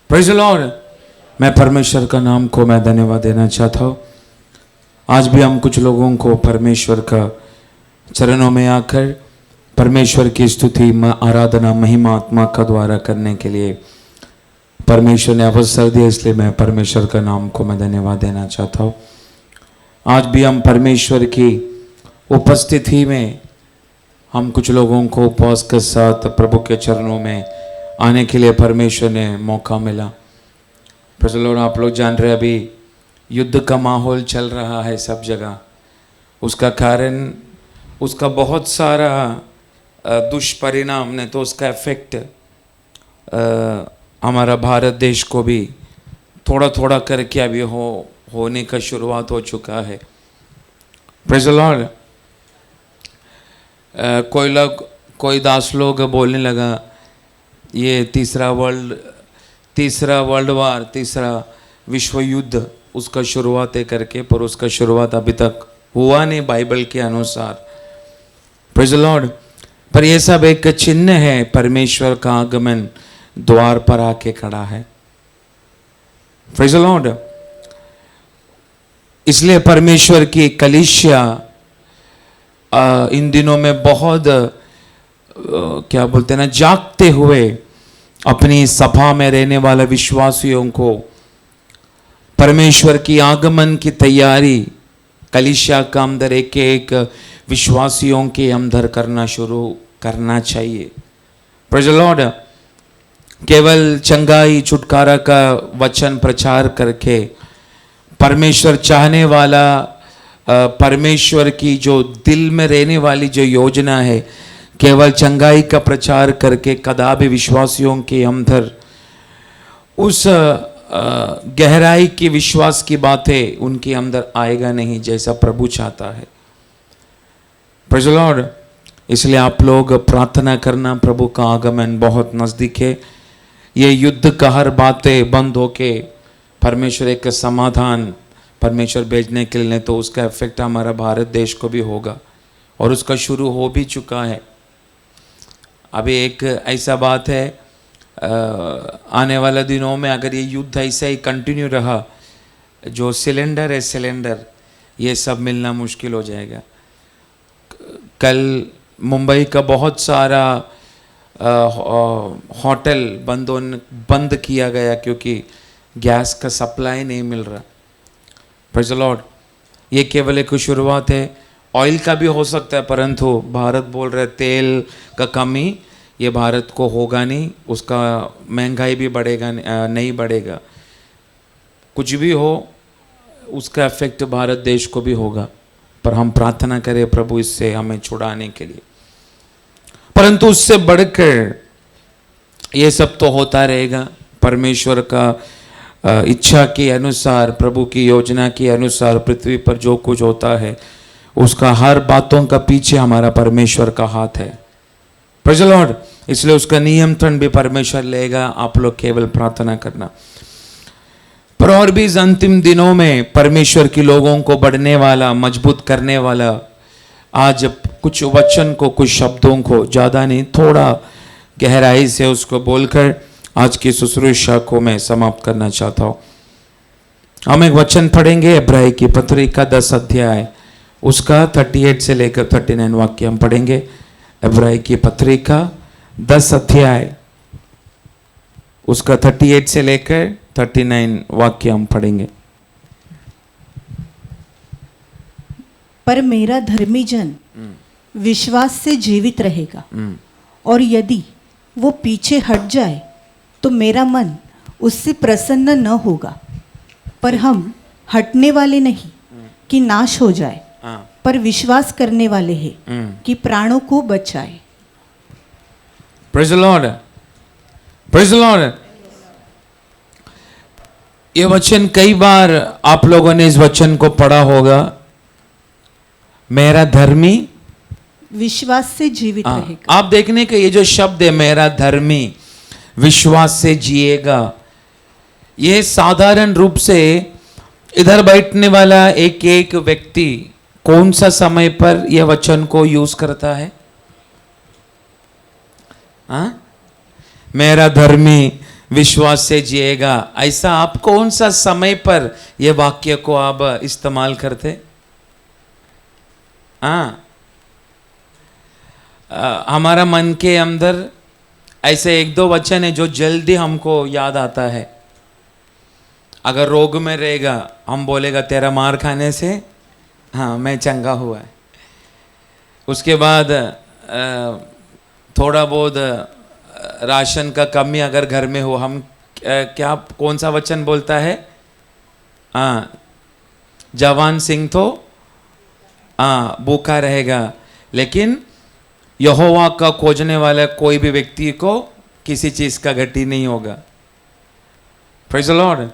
Praise the Lord. मैं परमेश्वर का नाम को मैं धन्यवाद देना चाहता हूँ। आज भी हम कुछ लोगों को परमेश्वर का चरणों में आकर परमेश्वर की स्तुति आराधना महिमा आत्मा का द्वारा करने के लिए परमेश्वर ने अवसर दिया, इसलिए मैं परमेश्वर का नाम को मैं धन्यवाद देना चाहता हूँ। आज भी हम परमेश्वर की उपस्थिति में हम कुछ लोगों को उपवास के साथ प्रभु के चरणों में आने के लिए परमेश्वर ने मौका मिला। Praise the Lord. आप लोग जान रहे हैं अभी युद्ध का माहौल चल रहा है सब जगह। उसका कारण उसका बहुत सारा दुष्परिणाम ने तो उसका इफेक्ट हमारा भारत देश को भी थोड़ा थोड़ा करके अभी होने का शुरुआत हो चुका है। Praise the Lord. कोई दास लोग बोलने लगा ये तीसरा वर्ल्ड वार, तीसरा विश्व युद्ध उसका शुरुआत है करके, पर उसका शुरुआत अभी तक हुआ नहीं बाइबल के अनुसार। Praise the Lord. पर यह सब एक चिन्ह है, परमेश्वर का आगमन द्वार पर आके खड़ा है। Praise the Lord. इसलिए परमेश्वर की कलीसिया इन दिनों में बहुत क्या बोलते हैं ना, जागते हुए अपनी सभा में रहने वाले विश्वासियों को परमेश्वर की आगमन की तैयारी कलीसिया का अंदर एक एक विश्वासियों के अंदर करना शुरू करना चाहिए। Praise the Lord. केवल चंगाई छुटकारा का वचन प्रचार करके परमेश्वर चाहने वाला परमेश्वर की जो दिल में रहने वाली जो योजना है, केवल चंगाई का प्रचार करके कदापि विश्वासियों के अंदर उस गहराई की विश्वास की बातें उनके अंदर आएगा नहीं जैसा प्रभु चाहता है। Praise the Lord. इसलिए आप लोग प्रार्थना करना, प्रभु का आगमन बहुत नज़दीक है। ये युद्ध का हर बातें बंद होके परमेश्वर एक समाधान परमेश्वर भेजने के लिए, तो उसका इफेक्ट हमारा भारत देश को भी होगा और उसका शुरू हो भी चुका है। अभी एक ऐसा बात है, आने वाले दिनों में अगर ये युद्ध ऐसा ही कंटिन्यू रहा, जो सिलेंडर ये सब मिलना मुश्किल हो जाएगा। कल मुंबई का बहुत सारा होटल बंद किया गया क्योंकि गैस का सप्लाई नहीं मिल रहा। Praise the Lord. ये केवल एक शुरुआत है। ऑयल का भी हो सकता है, परंतु भारत बोल रहे तेल का कमी ये भारत को होगा नहीं, उसका महंगाई भी बढ़ेगा नहीं बढ़ेगा। कुछ भी हो उसका इफेक्ट भारत देश को भी होगा, पर हम प्रार्थना करें प्रभु इससे हमें छुड़ाने के लिए। परंतु उससे बढ़कर ये सब तो होता रहेगा परमेश्वर का इच्छा के अनुसार, प्रभु की योजना के अनुसार पृथ्वी पर जो कुछ होता है उसका हर बातों का पीछे हमारा परमेश्वर का हाथ है। Praise the Lord. इसलिए उसका नियंत्रण भी परमेश्वर लेगा। आप लोग केवल प्रार्थना करना। पर और भी इस अंतिम दिनों में परमेश्वर के लोगों को बढ़ने वाला, मजबूत करने वाला आज कुछ वचन को, कुछ शब्दों को, ज़्यादा नहीं थोड़ा गहराई से उसको बोलकर आज की शुश्रूषा को मैं समाप्त करना चाहता हूँ। हम एक वचन पढ़ेंगे, इब्रानी की पत्री का 10 अध्याय उसका 38 से लेकर 39 वाक्य हम पढ़ेंगे। इब्रानी की पत्री का 10 अध्याय उसका 38 से लेकर 39 वाक्य हम पढ़ेंगे। पर मेरा धर्मी जन विश्वास से जीवित रहेगा, और यदि वो पीछे हट जाए तो मेरा मन उससे प्रसन्न न होगा। पर हम हटने वाले नहीं कि नाश हो जाए, पर विश्वास करने वाले हैं कि प्राणों को बचाए। Praise the Lord. Praise the Lord. ये वचन कई बार आप लोगों ने इस वचन को पढ़ा होगा, मेरा धर्मी विश्वास से जीवित रहेगा। आप देखने के ये जो शब्द है मेरा धर्मी विश्वास से जिएगा, ये साधारण रूप से इधर बैठने वाला एक एक व्यक्ति कौन सा समय पर यह वचन को यूज करता है? मेरा धर्मी विश्वास से जिएगा। ऐसा आप कौन सा समय पर ये वाक्य को आप इस्तेमाल करते? हमारा मन के अंदर ऐसे एक दो वचन है जो जल्दी हमको याद आता है। अगर रोग में रहेगा हम बोलेगा तेरा मार खाने से हाँ मैं चंगा हुआ है। उसके बाद थोड़ा बहुत राशन का कमी अगर घर में हो, हम क्या कौन सा वचन बोलता है? जवान सिंह तो भूखा रहेगा, लेकिन यहोवा का खोजने वाला कोई भी व्यक्ति को किसी चीज का घटी नहीं होगा। Praise the Lord.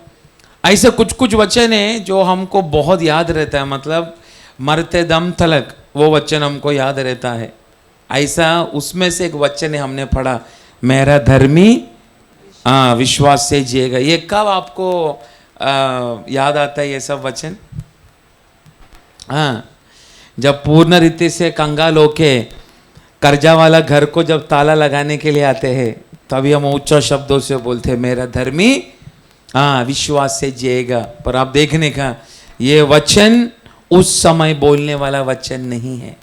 ऐसे कुछ कुछ वचन है जो हमको बहुत याद रहता है, मतलब मरते दम तलक वो वचन हमको याद रहता है। ऐसा उसमें से एक वचन है हमने पढ़ा, मेरा धर्मी विश्वास से जिएगा। ये कब आपको याद आता है ये सब वचन? जब पूर्ण रीति से कंगाल होके कर्जा वाला घर को जब ताला लगाने के लिए आते हैं तभी हम ऊंचा शब्दों से बोलते हैं मेरा धर्मी विश्वास से जिएगा। पर आप देखने का ये वचन उस समय बोलने वाला वचन नहीं है।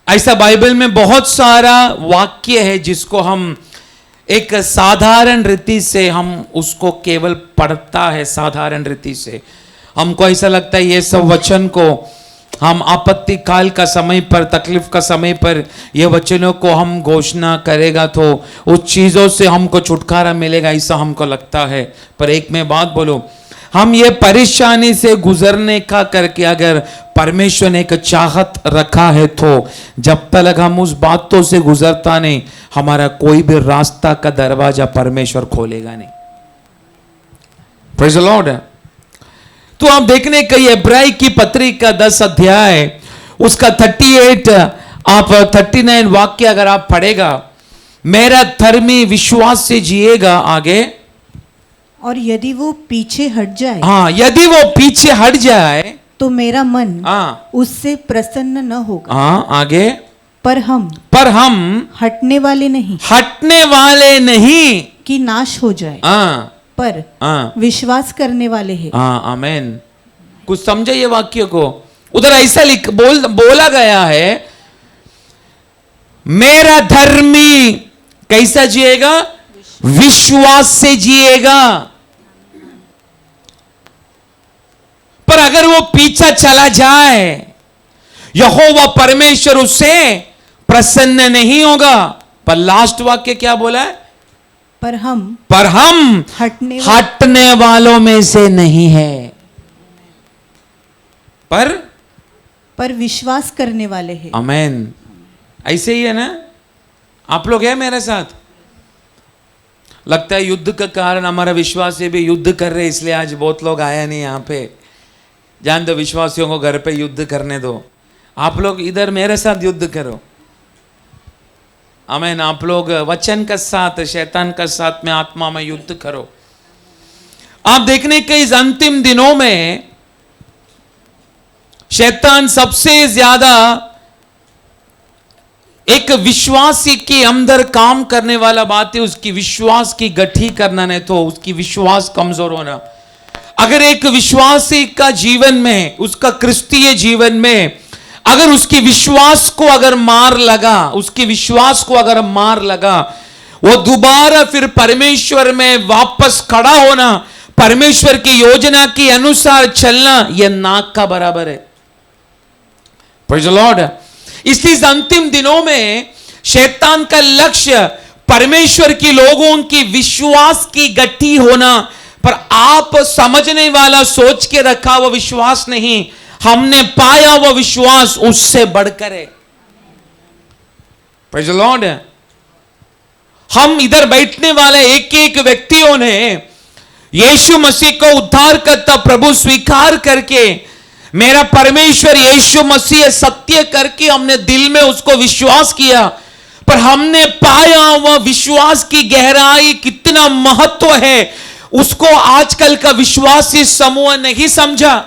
ऐसा बाइबल में बहुत सारा वाक्य है जिसको हम एक साधारण रीति से हम उसको केवल पढ़ता है, साधारण रीति से हमको ऐसा लगता है ये सब वचन को हम आपत्ति काल का समय पर, तकलीफ का समय पर ये वचनों को हम घोषणा करेगा तो उस चीजों से हमको छुटकारा मिलेगा, ऐसा हमको लगता है। पर एक मैं बात बोलूं, हम ये परेशानी से गुजरने का करके अगर परमेश्वर ने एक चाहत रखा है तो जब तक हम उस बातों से गुजरता नहीं, हमारा कोई भी रास्ता का दरवाजा परमेश्वर खोलेगा नहीं। Praise the Lord. तो आप देखने का इब्रानी की पत्री का 10 अध्याय उसका 38 आप 39 वाक्य अगर आप पढ़ेगा, मेरा धर्मी विश्वास से जिएगा। आगे, और यदि वो पीछे हट जाए, यदि वो पीछे हट जाए तो मेरा मन उससे प्रसन्न न होगा। आगे, पर हम हटने वाले नहीं कि नाश हो जाए, पर विश्वास करने वाले हैं। आमेन। कुछ समझे ये वाक्य को? उधर ऐसा बोला गया है, मेरा धर्मी कैसा जिएगा? विश्वास से जिएगा। पर अगर वो पीछा चला जाए, यहोवा परमेश्वर उससे प्रसन्न नहीं होगा। पर लास्ट वाक्य क्या बोला है? पर हम हटने वालों में से नहीं है, पर विश्वास करने वाले हैं। आमेन। ऐसे ही है ना? आप लोग हैं मेरे साथ? लगता है युद्ध का कारण हमारा विश्वास से भी युद्ध कर रहे, इसलिए आज बहुत लोग आया नहीं यहाँ पे। जान दो, विश्वासियों को घर पे युद्ध करने दो। आप लोग इधर मेरे साथ युद्ध करो। आमेन। आप लोग वचन का साथ, शैतान का साथ में, आत्मा में युद्ध करो। आप देखने के इस अंतिम दिनों में शैतान सबसे ज्यादा एक विश्वासी के अंदर काम करने वाला बात है उसकी विश्वास की गठी करना, नहीं तो उसकी विश्वास कमजोर होना। अगर एक विश्वासी का जीवन में, उसका क्रिस्तीय जीवन में अगर उसकी विश्वास को अगर मार लगा, वो दोबारा फिर परमेश्वर में वापस खड़ा होना, परमेश्वर की योजना के अनुसार चलना, यह नाक का बराबर है। Praise the Lord. इसलिए इस अंतिम दिनों में शैतान का लक्ष्य परमेश्वर के लोगों की विश्वास की गठी होना, पर आप समझने वाला सोच के रखा वो विश्वास नहीं, हमने पाया वो विश्वास उससे बढ़कर है। Praise the Lord. हम इधर बैठने वाले एक एक व्यक्तियों ने यीशु मसीह को उद्धारकर्ता प्रभु स्वीकार करके, मेरा परमेश्वर यीशु मसीह सत्य करके हमने दिल में उसको विश्वास किया, पर हमने पाया वह विश्वास की गहराई कितना महत्व है, उसको आजकल का विश्वासी समूह नहीं समझा।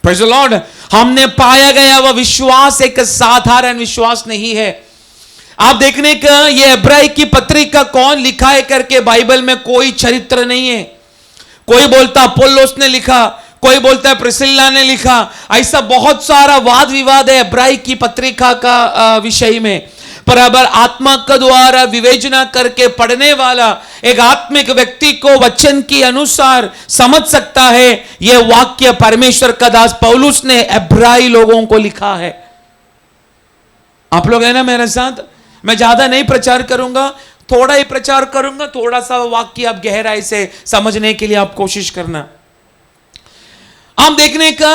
Praise the Lord. हमने पाया गया वह विश्वास एक साधारण विश्वास नहीं है। आप देखने का ये इब्रानी की पत्रिका कौन लिखा है करके बाइबल में कोई चरित्र नहीं है। कोई बोलता अपोल्लोस ने लिखा, कोई बोलता है प्रिसिल्ला ने लिखा। ऐसा बहुत सारा वाद विवाद है इब्रानी की पत्रिका का विषय में। पर अगर आत्मा का द्वारा विवेचना करके पढ़ने वाला एक आत्मिक व्यक्ति को वचन के अनुसार समझ सकता है, यह वाक्य परमेश्वर का दास पौलुस ने इब्रानी लोगों को लिखा है। आप लोग है ना मेरे साथ? मैं ज्यादा नहीं प्रचार करूंगा, थोड़ा ही प्रचार करूंगा, थोड़ा सा वाक्य आप गहराई से समझने के लिए आप कोशिश करना। आप देखने का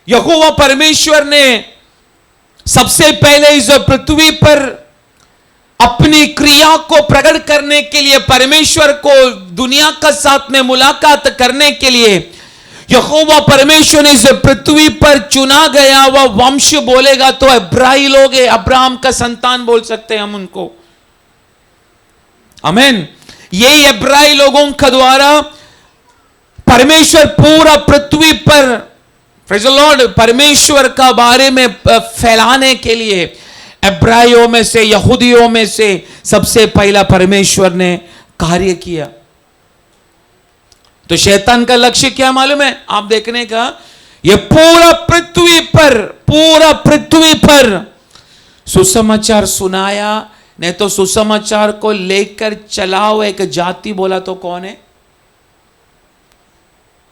यहोवा परमेश्वर ने सबसे पहले इस पृथ्वी पर अपनी क्रिया को प्रकट करने के लिए, परमेश्वर को दुनिया का साथ में मुलाकात करने के लिए यहोवा परमेश्वर ने इस पृथ्वी पर चुना गया वह वंश बोलेगा तो इब्रानी लोग है। अब्राहम का संतान बोल सकते हैं हम उनको। आमीन। यही इब्रानी लोगों के द्वारा परमेश्वर पूरा पृथ्वी पर, प्रेज़ द लॉर्ड, परमेश्वर का बारे में फैलाने के लिए इब्रानियों में से, यहूदियों में से सबसे पहला परमेश्वर ने कार्य किया। तो शैतान का लक्ष्य क्या मालूम है? आप देखने का, ये पूरा पृथ्वी पर सुसमाचार सुनाया, नहीं तो सुसमाचार को लेकर चलाओ एक जाति बोला तो कौन है?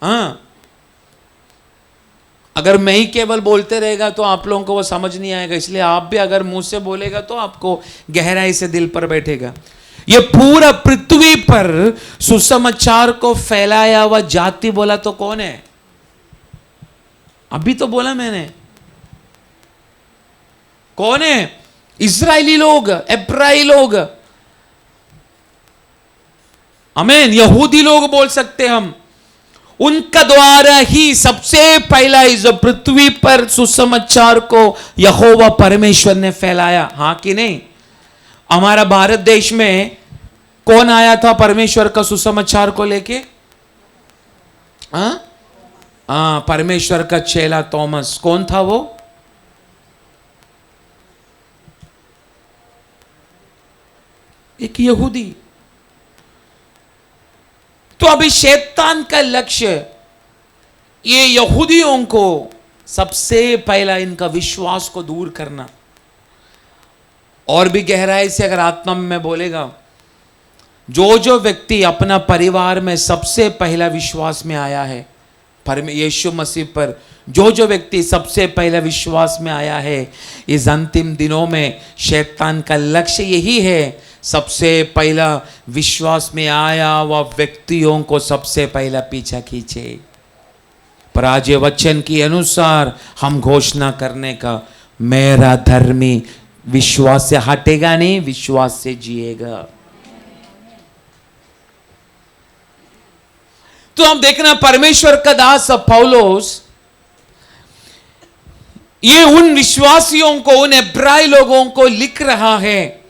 हाँ, अगर मैं ही केवल बोलते रहेगा तो आप लोगों को वो समझ नहीं आएगा, इसलिए आप भी अगर मुंह से बोलेगा तो आपको गहराई से दिल पर बैठेगा। ये पूरा पृथ्वी पर सुसमाचार को फैलाया हुआ जाति बोला तो कौन है? अभी तो बोला मैंने, कौन है? इस्राएली लोग, इब्रानी लोग। आमीन। यहूदी लोग बोल सकते हम। उनका द्वारा ही सबसे पहला इस पृथ्वी पर सुसमाचार को यहोवा परमेश्वर ने फैलाया। हाँ कि नहीं? हमारा भारत देश में कौन आया था परमेश्वर का सुसमाचार को लेके? परमेश्वर का चेला थॉमस। कौन था वो? एक यहूदी। तो अभी शैतान का लक्ष्य ये यहूदियों को सबसे पहला इनका विश्वास को दूर करना। और भी गहराई से अगर आत्मा में बोलेगा, जो व्यक्ति अपना परिवार में सबसे पहला विश्वास में आया है यीशु मसीह पर, जो व्यक्ति सबसे पहला विश्वास में आया है, इस अंतिम दिनों में शैतान का लक्ष्य यही है, सबसे पहला विश्वास में आया वह व्यक्तियों को सबसे पहला पीछा खींचे। पर आज ये वचन के अनुसार हम घोषणा करने का, मेरा धर्मी विश्वास से हटेगा नहीं, विश्वास से जिएगा। तो हम देखना परमेश्वर का दास पौलुस ये उन विश्वासियों को, उन इब्रानी लोगों को लिख रहा है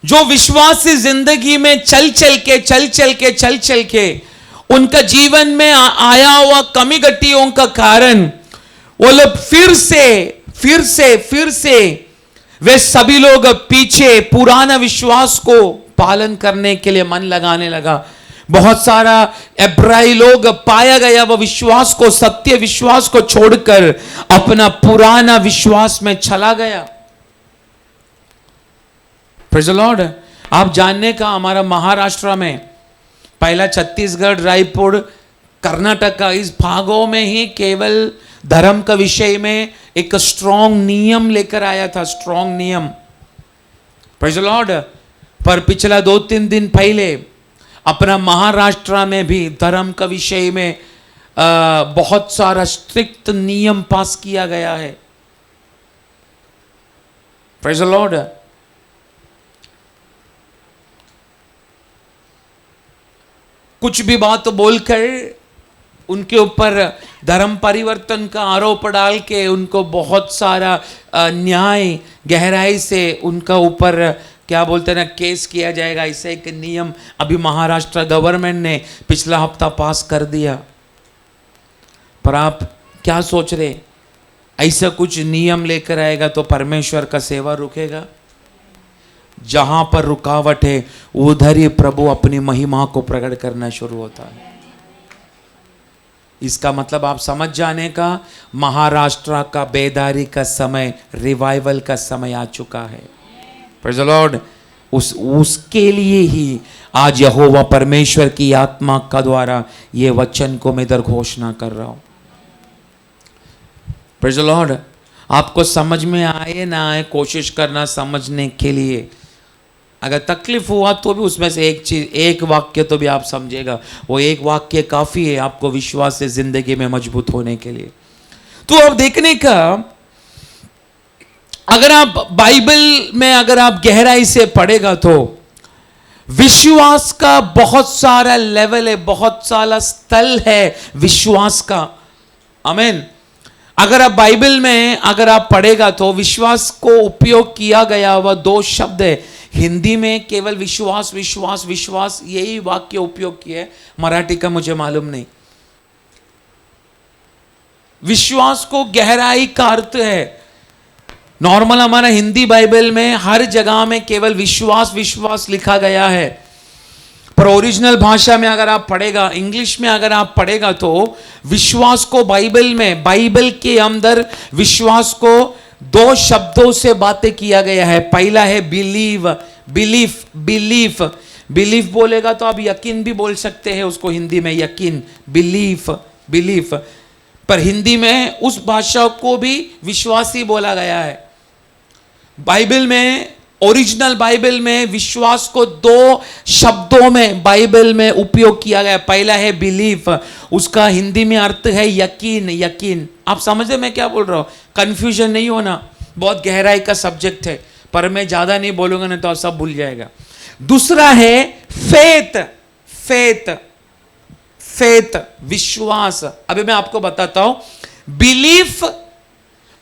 जो विश्वासी जिंदगी में चल चल के उनका जीवन में आया हुआ कमी गतियों का कारण वो लोग फिर से वे सभी लोग पीछे पुराना विश्वास को पालन करने के लिए मन लगाने लगा। बहुत सारा इब्रानी लोग पाया गया वह विश्वास को, सत्य विश्वास को छोड़कर अपना पुराना विश्वास में चला गया। Praise the Lord. आप जानने का, हमारा महाराष्ट्र में पहला छत्तीसगढ़, रायपुर, कर्नाटका, इस भागों में ही केवल धर्म का विषय में एक स्ट्रॉन्ग नियम लेकर आया था, स्ट्रॉन्ग नियम। Praise the Lord. पर पिछला 2-3 दिन पहले अपना महाराष्ट्र में भी धर्म का विषय में बहुत सारा स्ट्रिक्ट नियम पास किया गया है। Praise the Lord. कुछ भी बात बोलकर उनके ऊपर धर्म परिवर्तन का आरोप डाल के उनको बहुत सारा न्याय गहराई से उनका ऊपर क्या बोलते हैं ना, केस किया जाएगा। ऐसा एक नियम अभी महाराष्ट्र गवर्नमेंट ने पिछला हफ्ता पास कर दिया। पर आप क्या सोच रहे? ऐसा कुछ नियम लेकर आएगा तो परमेश्वर का सेवा रुकेगा? जहां पर रुकावट है उधर ही प्रभु अपनी महिमा को प्रकट करना शुरू होता है। इसका मतलब आप समझ जाने का, महाराष्ट्र का बेदारी का समय, रिवाइवल का समय आ चुका है। Praise the Lord. उसके लिए ही आज यहोवा परमेश्वर की आत्मा का द्वारा ये वचन को मैं इधर घोषणा कर रहा हूं। Praise the Lord. आपको समझ में आए ना आए, कोशिश करना समझने के लिए। अगर तकलीफ हुआ तो भी उसमें से एक चीज, एक वाक्य तो भी आप समझेगा। वो एक वाक्य काफी है आपको विश्वास से जिंदगी में मजबूत होने के लिए। तो अब देखने का, अगर आप बाइबल में अगर आप गहराई से पढ़ेगा तो विश्वास का बहुत सारा लेवल है, बहुत सारा स्थल है विश्वास का। आमीन। अगर आप बाइबल में अगर आप पढ़ेगा तो विश्वास को उपयोग किया गया हुआ 2 शब्द है। हिंदी में केवल विश्वास विश्वास विश्वास यही वाक्य उपयोग किया है, मराठी का मुझे मालूम नहीं। विश्वास को गहराई का अर्थ है, नॉर्मल हमारा हिंदी बाइबल में हर जगह में केवल विश्वास विश्वास लिखा गया है, पर ओरिजिनल भाषा में अगर आप पढ़ेगा, इंग्लिश में अगर आप पढ़ेगा तो विश्वास को बाइबल में, बाइबल के अंदर विश्वास को 2 शब्दों से बातें किया गया है। पहला है बिलीव, बिलीफ, बिलीफ, बिलीफ बोलेगा तो आप यकीन भी बोल सकते हैं उसको हिंदी में, यकीन, बिलीफ, बिलीफ। पर हिंदी में उस भाषा को भी विश्वास ही बोला गया है। बाइबल में, ओरिजिनल बाइबल में विश्वास को 2 शब्दों में बाइबल में उपयोग किया गया। पहला है बिलीफ, उसका हिंदी में अर्थ है यकीन, यकीन। आप समझ रहे मैं क्या बोल रहा हूं? कंफ्यूजन नहीं होना, बहुत गहराई का सब्जेक्ट है, पर मैं ज्यादा नहीं बोलूंगा नहीं तो आप सब भूल जाएगा। दूसरा है फेथ, फेथ, फेथ, विश्वास। अभी मैं आपको बताता हूं बिलीफ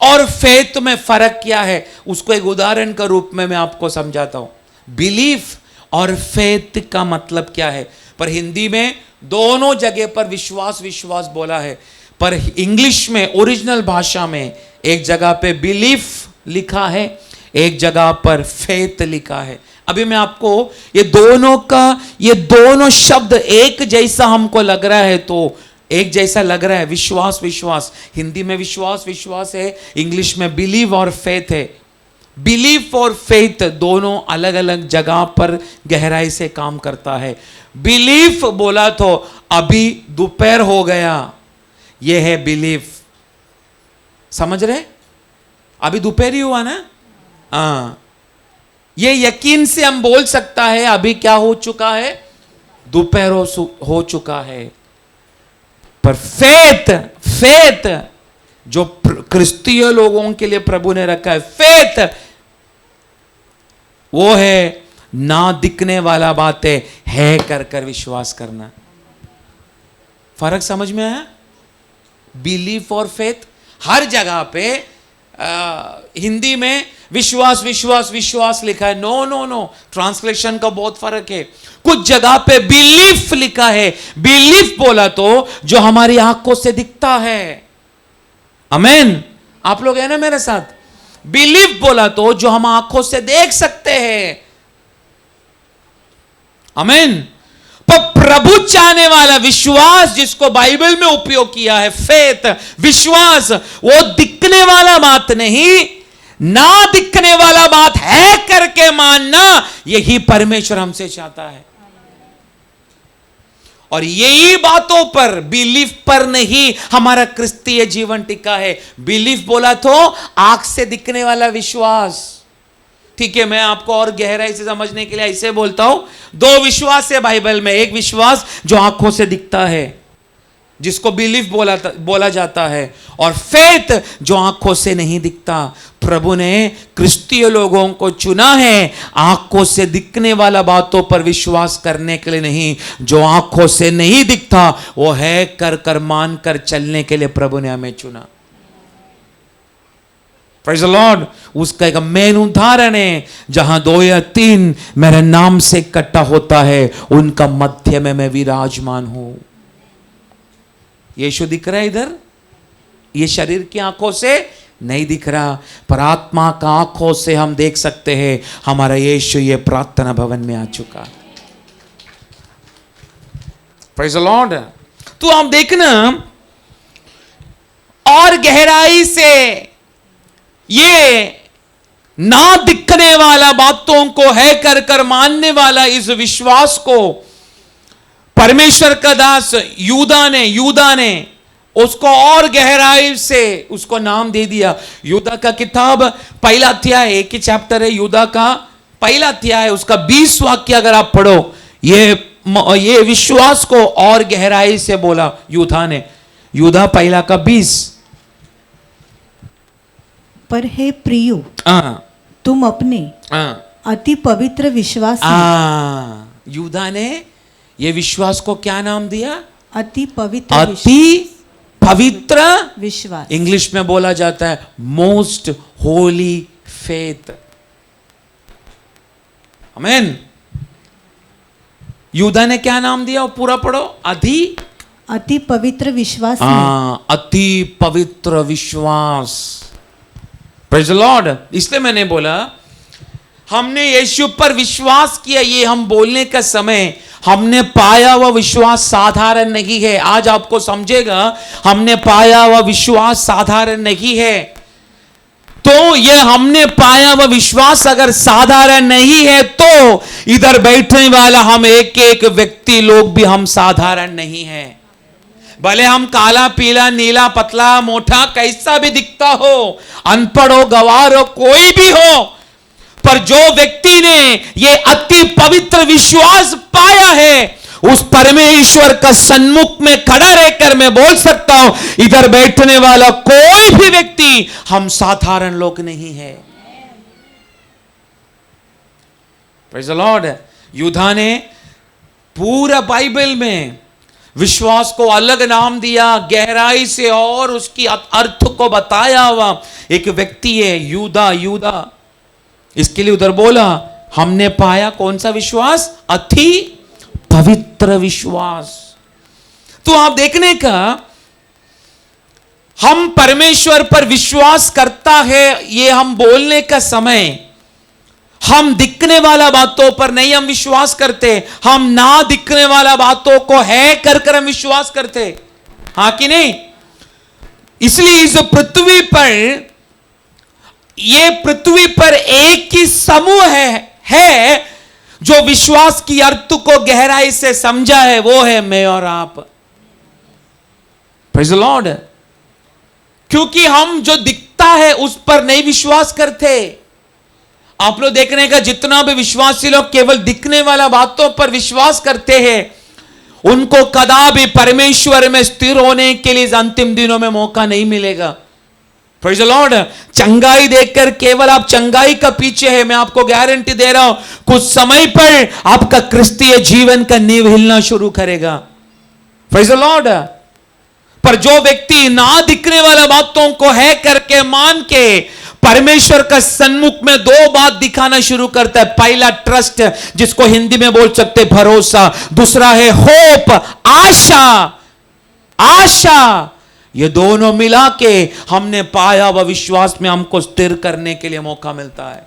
और फेथ में फर्क क्या है, उसको एक उदाहरण के रूप में मैं आपको समझाता हूं। बिलीफ और फेथ का मतलब क्या है, पर हिंदी में दोनों जगह पर विश्वास विश्वास बोला है, पर इंग्लिश में ओरिजिनल भाषा में एक जगह पे बिलीफ लिखा है, एक जगह पर फेथ लिखा है। अभी मैं आपको ये दोनों का, ये दोनों शब्द एक जैसा हमको लग रहा है तो एक जैसा लग रहा है, विश्वास विश्वास। हिंदी में विश्वास विश्वास है, इंग्लिश में बिलीव और फेथ है। बिलीफ और फेथ दोनों अलग अलग जगह पर गहराई से काम करता है। बिलीफ बोला तो अभी दोपहर हो गया, यह है बिलीफ। समझ रहे? अभी दोपहर ही हुआ ना। ये यकीन से हम बोल सकता है अभी क्या हो चुका है, दोपहर हो चुका है। पर फेथ, फेथ जो क्रिस्तीय लोगों के लिए प्रभु ने रखा है, फेथ वो है ना दिखने वाला बातें है कर कर विश्वास करना। फर्क समझ में आया? बिलीफ और फेथ हर जगह पे हिंदी में विश्वास विश्वास विश्वास लिखा है, नो नो नो, ट्रांसलेशन का बहुत फर्क है। कुछ जगह पे बिलीफ लिखा है। बिलीफ बोला तो जो हमारी आंखों से दिखता है। आमीन। आप लोग है ना मेरे साथ? बिलीफ बोला तो जो हम आंखों से देख सकते हैं। आमीन। पर प्रभु चाहने वाला विश्वास जिसको बाइबल में उपयोग किया है, फेथ, विश्वास, वो दिखने वाला बात नहीं, ना दिखने वाला बात है करके मानना, यही परमेश्वर हमसे चाहता है। और यही बातों पर, बिलीफ पर नहीं हमारा क्रिस्तीय जीवन टिका है। बिलीफ बोला तो आंख से दिखने वाला विश्वास। ठीक है, मैं आपको और गहराई से समझने के लिए ऐसे बोलता हूं, 2 विश्वास है बाइबल में। एक विश्वास जो आंखों से दिखता है, जिसको बिलीफ बोला जाता है, और फेथ जो आंखों से नहीं दिखता। प्रभु ने क्रिस्तीय लोगों को चुना है आंखों से दिखने वाला बातों पर विश्वास करने के लिए नहीं, जो आंखों से नहीं दिखता वो है कर कर मान कर चलने के लिए प्रभु ने हमें चुना। Praise the Lord. उसका एक मेन उदाहरण है, जहां 2 या 3 मेरे नाम से इकट्ठा होता है, उनका मध्य में मैं विराजमान हूं। यीशु दिख रहा है इधर? ये शरीर की आंखों से नहीं दिख रहा, पर आत्मा का आंखों से हम देख सकते हैं हमारा यीशु ये प्रार्थना भवन में आ चुका। Praise the Lord. तो आप देखना और गहराई से ये ना दिखने वाला बातों को है कर कर मानने वाला इस विश्वास को परमेश्वर का दास यूदा ने उसको और गहराई से उसको नाम दे दिया। यूदा का किताब पहला अध्याय, एक ही चैप्टर है यूदा का, पहला अध्याय उसका 20 वाक्य अगर आप पढ़ो, ये विश्वास को और गहराई से बोला यूदा ने। यूदा पहला का 20। पर हे प्रियो, तुम अपने अति पवित्र विश्वास यूदा ने ये विश्वास को क्या नाम दिया? अति पवित्र विश्वास। इंग्लिश में बोला जाता है मोस्ट होली फेथ। आमीन। यूदा ने क्या नाम दिया? पूरा पढ़ो। अति पवित्र विश्वास। अति पवित्र विश्वास। Praise the Lord. इसलिए मैंने बोला हमने यीशु पर विश्वास किया, ये हम बोलने का समय हमने पाया हुआ विश्वास साधारण नहीं है। आज आपको समझेगा हमने पाया हुआ विश्वास साधारण नहीं है। तो ये हमने पाया हुआ विश्वास अगर साधारण नहीं है तो इधर बैठने वाला हम एक एक व्यक्ति लोग भी हम साधारण नहीं है। भले हम काला पीला नीला पतला मोटा कैसा भी दिखता हो, अनपढ़ हो गवार हो कोई भी हो, पर जो व्यक्ति ने ये अति पवित्र विश्वास पाया है उस परमेश्वर का सन्मुख में खड़ा रहकर मैं बोल सकता हूं इधर बैठने वाला कोई भी व्यक्ति हम साधारण लोग नहीं है। Praise the Lord. यूदा ने पूरा बाइबल में विश्वास को अलग नाम दिया, गहराई से और उसकी अर्थ को बताया हुआ एक व्यक्ति है यूदा। इसके लिए उधर बोला हमने पाया कौन सा विश्वास? अति पवित्र विश्वास। तो आप देखने का हम परमेश्वर पर विश्वास करता है, ये हम बोलने का समय हम दिखने वाला बातों पर नहीं हम विश्वास करते, हम ना दिखने वाला बातों को है कर कर हम विश्वास करते। हाँ कि नहीं? इसलिए इस पृथ्वी पर ये पृथ्वी पर एक ही समूह है जो विश्वास की अर्थ को गहराई से समझा है, वो है मैं और आप। Praise the Lord. क्योंकि हम जो दिखता है उस पर नहीं विश्वास करते। आप लोग देखने का जितना भी विश्वासी लोग केवल दिखने वाला बातों पर विश्वास करते हैं उनको कदापि परमेश्वर में स्थिर होने के लिए अंतिम दिनों में मौका नहीं मिलेगा। Praise the Lord. चंगाई देखकर केवल आप चंगाई का पीछे है, मैं आपको गारंटी दे रहा हूं कुछ समय पर आपका क्रिस्तीय जीवन का नींव हिलना शुरू करेगा। Praise the Lord. पर जो व्यक्ति ना दिखने वाला बातों को है करके मान के परमेश्वर का सन्मुख में दो बात दिखाना शुरू करता है। पहला ट्रस्ट, जिसको हिंदी में बोल सकते भरोसा, दूसरा है होप, आशा। ये दोनों मिला के हमने पाया वह विश्वास में हमको स्थिर करने के लिए मौका मिलता है।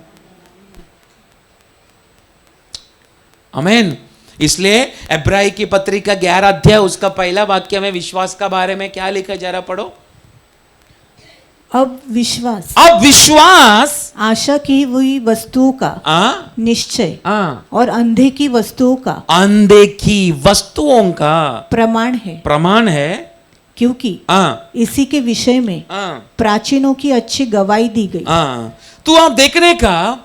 आमीन। इसलिए इब्रानी की पत्री का 11 अध्याय उसका पहला वाक्य में विश्वास का बारे में क्या लिखा, जरा पढ़ो। अब विश्वास आशा की हुई वस्तुओं का निश्चय और अंधे की वस्तुओं का प्रमाण है क्योंकि इसी के विषय में प्राचीनों की अच्छी गवाही दी गई। तो आप देखने का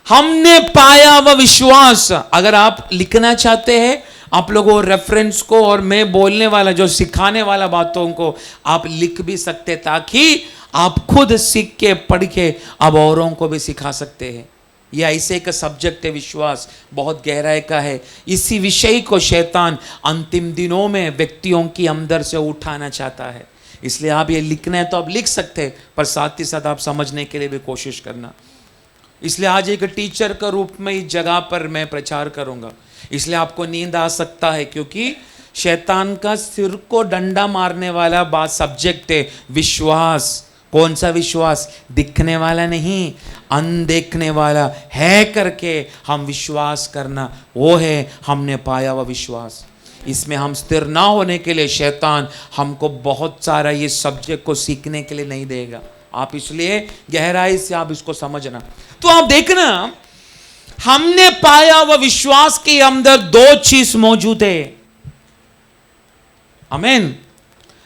हमने पाया वह विश्वास, अगर आप लिखना चाहते हैं आप लोगों रेफरेंस को और मैं बोलने वाला जो सिखाने वाला बातों को आप लिख भी सकते ताकि आप खुद सीख के पढ़ के अब औरों को भी सिखा सकते हैं। यह ऐसे एक सब्जेक्ट है, विश्वास बहुत गहराई का है। इसी विषय को शैतान अंतिम दिनों में व्यक्तियों की अंदर से उठाना चाहता है। इसलिए आप ये लिखना है तो आप लिख सकते हैं, पर साथ ही साथ आप समझने के लिए भी कोशिश करना। इसलिए आज एक टीचर का रूप में इस जगह पर मैं प्रचार करूंगा। इसलिए आपको नींद आ सकता है क्योंकि शैतान का सिर को डंडा मारने वाला बात सब्जेक्ट है विश्वास। कौन सा विश्वास? दिखने वाला नहीं, अनदेखने वाला है करके हम विश्वास करना, वो है हमने पाया हुआ विश्वास। इसमें हम स्थिर ना होने के लिए शैतान हमको बहुत सारा ये सब्जेक्ट को सीखने के लिए नहीं देगा। आप इसलिए गहराई से आप इसको समझना। तो आप देखना, हमने पाया हुआ विश्वास के अंदर दो चीज मौजूद है। आमीन।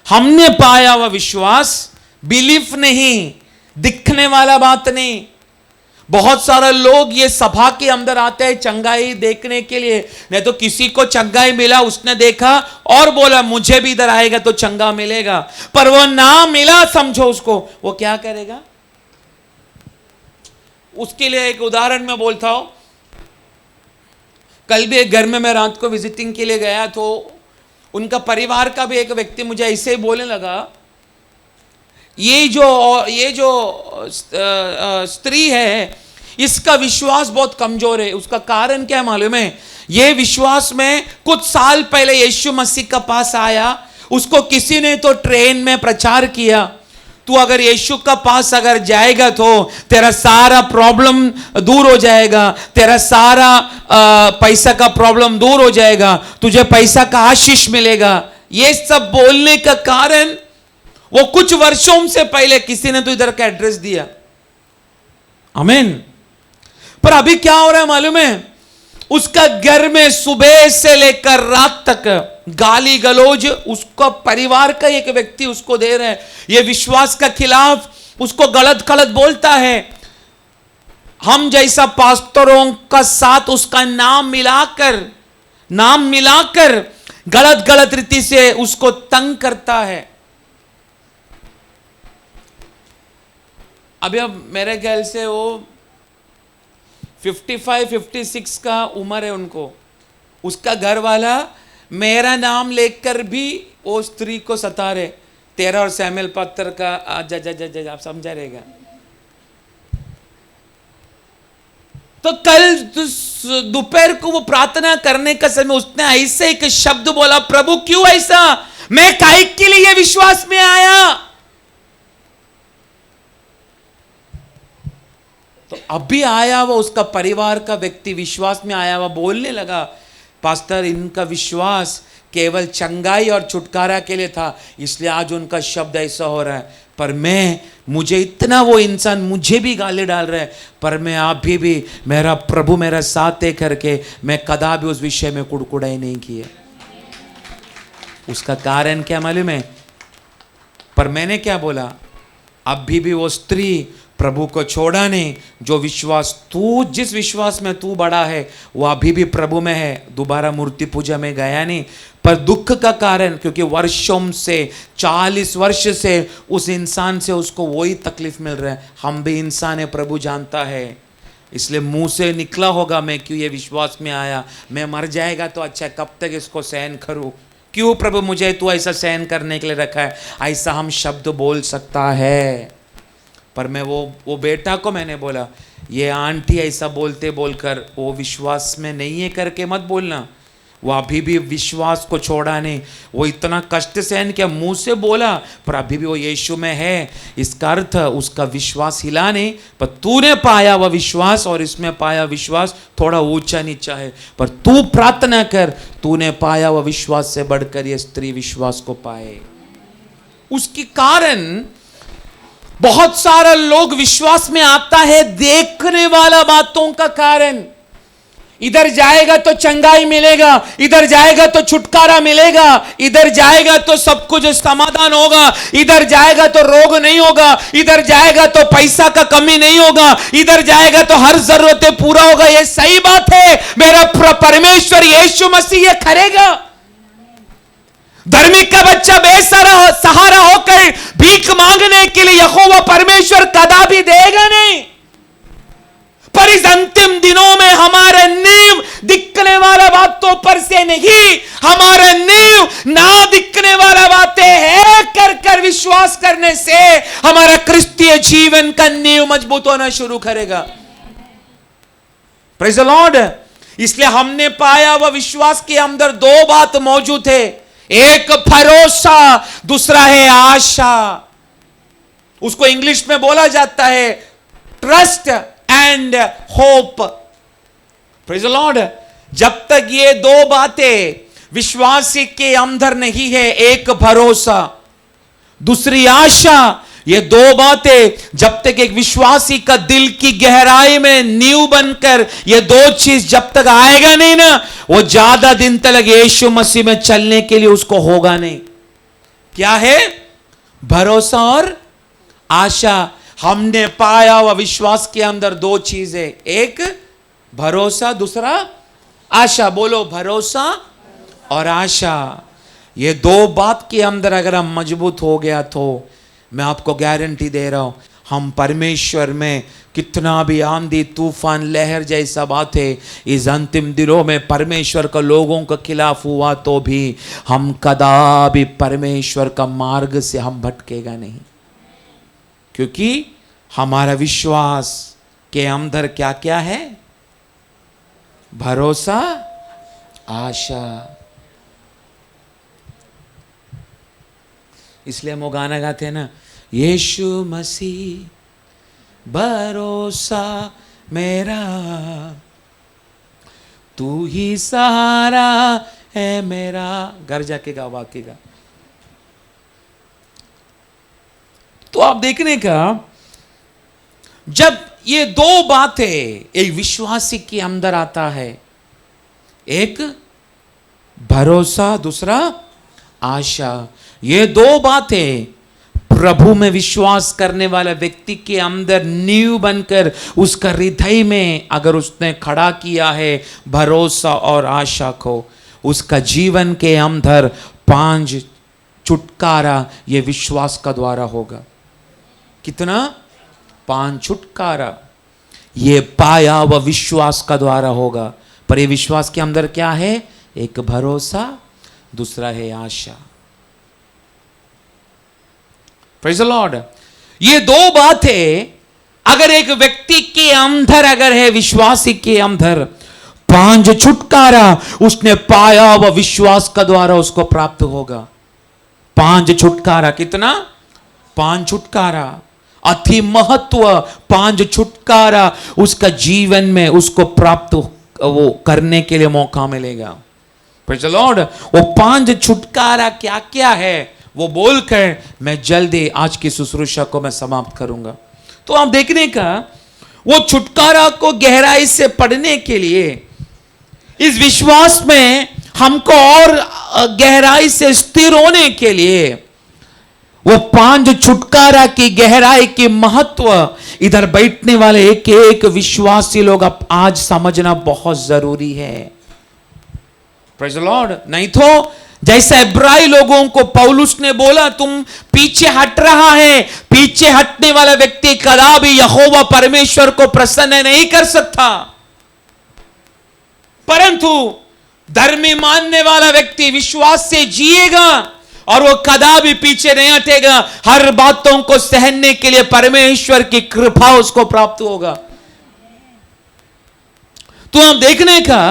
हमने पाया हुआ विश्वास बिलीफ नहीं, दिखने वाला बात नहीं। बहुत सारे लोग ये सभा के अंदर आते हैं चंगाई देखने के लिए। नहीं तो किसी को चंगाई मिला, उसने देखा और बोला मुझे भी इधर आएगा तो चंगा मिलेगा, पर वो ना मिला, समझो उसको, वो क्या करेगा? उसके लिए एक उदाहरण मैं बोलता हूं। कल भी एक घर में मैं रात को विजिटिंग के लिए गया तो उनका परिवार का भी एक व्यक्ति मुझे ऐसे ही बोलने लगा, ये जो स्त्री है इसका विश्वास बहुत कमजोर है। उसका कारण क्या मालूम है? ये विश्वास में कुछ साल पहले यीशु मसीह का पास आया, उसको किसी ने तो ट्रेन में प्रचार किया, तू अगर यीशु का पास अगर जाएगा तो तेरा सारा प्रॉब्लम दूर हो जाएगा, तेरा सारा पैसा का प्रॉब्लम दूर हो जाएगा, तुझे पैसा का आशीष मिलेगा। ये सब बोलने का कारण वो कुछ वर्षों से पहले किसी ने तो इधर का एड्रेस दिया। आमीन। पर अभी क्या हो रहा है मालूम है? उसका घर में सुबह से लेकर रात तक गाली गलौज उसका परिवार का एक व्यक्ति उसको दे रहे हैं। ये विश्वास का खिलाफ उसको गलत गलत बोलता है। हम जैसा पास्टरों का साथ उसका नाम मिलाकर गलत गलत रीति से उसको तंग करता है। अभी अब मेरे ख्याल से वो 55-56 का उम्र है उनको। उसका घर वाला मेरा नाम लेकर भी वो स्त्री को सता रहे। 13 और सैमुएल पत्र का आप समझा रहेगा। तो कल दोपहर को वो प्रार्थना करने का समय उसने ऐसे एक शब्द बोला, प्रभु क्यों ऐसा? मैं काहे के लिए विश्वास में आया? तो अभी आया हुआ उसका परिवार का व्यक्ति विश्वास में आया हुआ बोलने लगा, पास्टर इनका विश्वास केवल चंगाई और छुटकारा के लिए था, इसलिए आज उनका शब्द ऐसा हो रहा है। पर मुझे इतना वो इंसान मुझे भी गाली डाल रहा है, पर मैं अभी भी मेरा प्रभु मेरा साथ है करके मैं कदा भी उस विषय में कुड़कुड़ाई नहीं किया। उसका कारण क्या मालूम है? पर मैंने क्या बोला, अभी भी वो स्त्री प्रभु को छोड़ा नहीं। जो विश्वास जिस विश्वास में तू बड़ा है वो अभी भी प्रभु में है। दोबारा मूर्ति पूजा में गया नहीं। पर दुख का कारण, क्योंकि वर्षों से 40 वर्ष से उस इंसान से उसको वही तकलीफ मिल रहा है। हम भी इंसान है, प्रभु जानता है, इसलिए मुंह से निकला होगा मैं क्यों ये विश्वास में आया, मैं मर जाएगा तो अच्छा, कब तक इसको सहन करूं, क्यों प्रभु मुझे तू ऐसा सहन करने के लिए रखा है, ऐसा हम शब्द बोल सकता है। पर मैं वो बेटा को मैंने बोला, ये आंटी ऐसा बोलकर वो विश्वास में नहीं है करके मत बोलना। वो अभी भी विश्वास को छोड़ा नहीं। वो इतना कष्ट सहन किया, मुंह से बोला, पर अभी भी वो यीशु में है। इसका अर्थ उसका विश्वास हिला नहीं। पर तूने पाया वह विश्वास और इसमें पाया विश्वास थोड़ा ऊंचा नीचा है। पर तू प्रार्थना कर, तूने पाया वह विश्वास से बढ़कर ये स्त्री विश्वास को पाए। उसके कारण बहुत सारा लोग विश्वास में आता है देखने वाला बातों का कारण। इधर जाएगा तो चंगाई मिलेगा, इधर जाएगा तो छुटकारा मिलेगा, इधर जाएगा तो सब कुछ समाधान होगा, इधर जाएगा तो रोग नहीं होगा, इधर जाएगा तो पैसा का कमी नहीं होगा, इधर जाएगा तो हर जरूरतें पूरा होगा। ये सही बात है, मेरा परमेश्वर यीशु मसीह ये करेगा। धर्मी का बच्चा बेसहारा होकर भीख मांगने के लिए यहोवा परमेश्वर कदा भी देगा नहीं। पर इस अंतिम दिनों में हमारा नींव दिखने वाला बातों पर से नहीं, हमारा नींव ना दिखने वाला बातें है कर विश्वास करने से हमारा क्रिस्तीय जीवन का नींव मजबूत होना शुरू करेगा। Praise the Lord. इसलिए हमने पाया वह विश्वास के अंदर दो बात मौजूद है। एक भरोसा, दूसरा है आशा। उसको इंग्लिश में बोला जाता है trust and hope. Praise the Lord. जब तक ये दो बातें विश्वासी के अंदर नहीं है, एक भरोसा दूसरी आशा, ये दो बातें जब तक एक विश्वासी का दिल की गहराई में नींव बनकर ये दो चीज जब तक आएगा नहीं ना, वो ज्यादा दिन तक यीशु मसीह में चलने के लिए उसको होगा नहीं। क्या है? भरोसा और आशा। हमने पाया हुआ विश्वास के अंदर दो चीजें, एक भरोसा, दूसरा आशा। बोलो, भरोसा और आशा। ये दो बात के अंदर अगर हम मजबूत हो गया तो मैं आपको गारंटी दे रहा हूं, हम परमेश्वर में कितना भी आंधी तूफान लहर जैसा बात है इस अंतिम दिनों में परमेश्वर का लोगों के खिलाफ हुआ तो भी हम कदापि परमेश्वर का मार्ग से हम भटकेगा नहीं, क्योंकि हमारा विश्वास के अंदर क्या क्या है? भरोसा, आशा। इसलिए हम वो गाना गाते हैं ना, यीशु मसीह भरोसा मेरा, तू ही सहारा है मेरा। घर जाके गा, वाके गा। तो आप देखने का, जब ये दो बातें एक विश्वासी के अंदर आता है, एक भरोसा, दूसरा आशा, ये दो बातें प्रभु में विश्वास करने वाला व्यक्ति के अंदर नींव बनकर उसका हृदय में अगर उसने खड़ा किया है भरोसा और आशा को, उसका जीवन के अंदर 5 छुटकारा ये विश्वास का द्वारा होगा। कितना? 5 छुटकारा ये पाया हुआ विश्वास का द्वारा होगा। पर ये विश्वास के अंदर क्या है? एक भरोसा, दूसरा है आशा। Praise the Lord. ये दो बातें अगर एक व्यक्ति के अंदर अगर है, विश्वासी के अंदर, 5 छुटकारा उसने पाया हुआ विश्वास का द्वारा उसको प्राप्त होगा। 5 छुटकारा। कितना? 5 छुटकारा। अति महत्व 5 छुटकारा उसका जीवन में उसको प्राप्त वो करने के लिए मौका मिलेगा। Praise the Lord. वो 5 छुटकारा क्या क्या है वो बोलकर मैं जल्दी आज की शुश्रूषा को मैं समाप्त करूंगा। तो आप देखने का, वो छुटकारा को गहराई से पढ़ने के लिए, इस विश्वास में हमको और गहराई से स्थिर होने के लिए, वो 5 छुटकारा की गहराई की महत्व इधर बैठने वाले एक एक विश्वासी लोग अब आज समझना बहुत जरूरी है। Praise the Lord. नहीं तो जैसा इब्रानी लोगों को पौलुस ने बोला, तुम पीछे हट रहा है, पीछे हटने वाला व्यक्ति कदापि यहोवा परमेश्वर को प्रसन्न नहीं कर सकता। परंतु धर्मी मानने वाला व्यक्ति विश्वास से जिएगा और वो कदापि पीछे नहीं हटेगा। हर बातों को सहने के लिए परमेश्वर की कृपा उसको प्राप्त होगा। तो हम देखने का,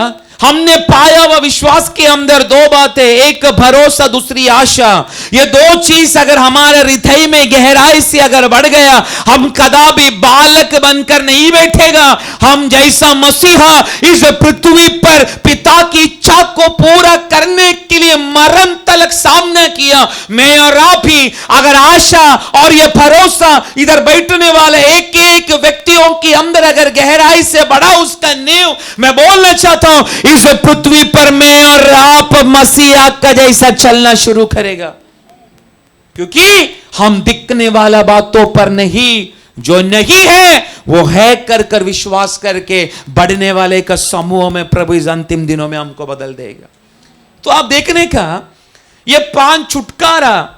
हमने पाया हुआ विश्वास के अंदर 2 बातें, एक भरोसा, दूसरी आशा। ये 2 चीज अगर हमारे हृदय में गहराई से अगर बढ़ गया, हम कदापि बालक बनकर नहीं बैठेगा। हम जैसा मसीहा इस पृथ्वी पर पिता की इच्छा को पूरा करने के लिए मरण तक सामना किया, मैं और आप ही अगर आशा और ये भरोसा इधर बैठने वाले एक एक व्यक्तियों के अंदर अगर गहराई से बढ़ा उसका नींव, मैं बोलना चाहता हूं इस पृथ्वी पर मैं और आप मसीहा का जैसा चलना शुरू करेगा। क्योंकि हम दिखने वाला बातों पर नहीं, जो नहीं है वो है कर कर विश्वास करके बढ़ने वाले का समूह में प्रभु इस अंतिम दिनों में हमको बदल देगा। तो आप देखने का, ये 5 छुटकारा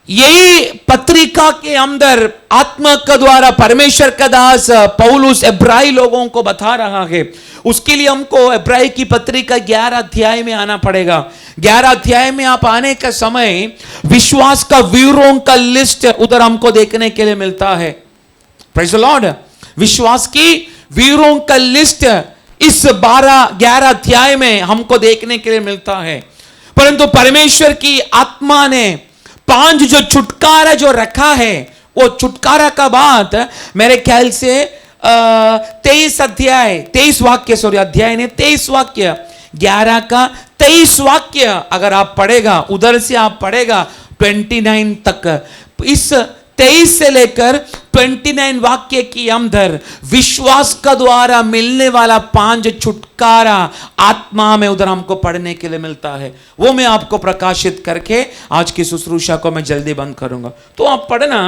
यही पत्रिका के अंदर आत्मा का द्वारा परमेश्वर का दास पौलुस इब्रानी लोगों को बता रहा है। उसके लिए हमको इब्रानी की पत्रिका 11 अध्याय में आना पड़ेगा। 11 अध्याय में आप आने का समय विश्वास का वीरों का लिस्ट उधर हमको देखने के लिए मिलता है। Praise the Lord. विश्वास की वीरों का लिस्ट इस 11 अध्याय में हमको देखने के लिए मिलता है। पर परंतु परमेश्वर की आत्मा ने 5 जो छुटकारा जो रखा है, वो छुटकारा का बात मेरे ख्याल से 23 वाक्य, सॉरी अध्याय ने 23 वाक्य, 11 का 23 वाक्य अगर आप पढ़ेगा, उधर से आप पढ़ेगा 29 तक, इस 23 से लेकर 29 वाक्य के अंदर विश्वास का द्वारा मिलने वाला 5 छुटकारा आत्मा में उधर हमको पढ़ने के लिए मिलता है। वो मैं आपको प्रकाशित करके आज की शुश्रूषा को मैं जल्दी बंद करूंगा। तो आप पढ़ना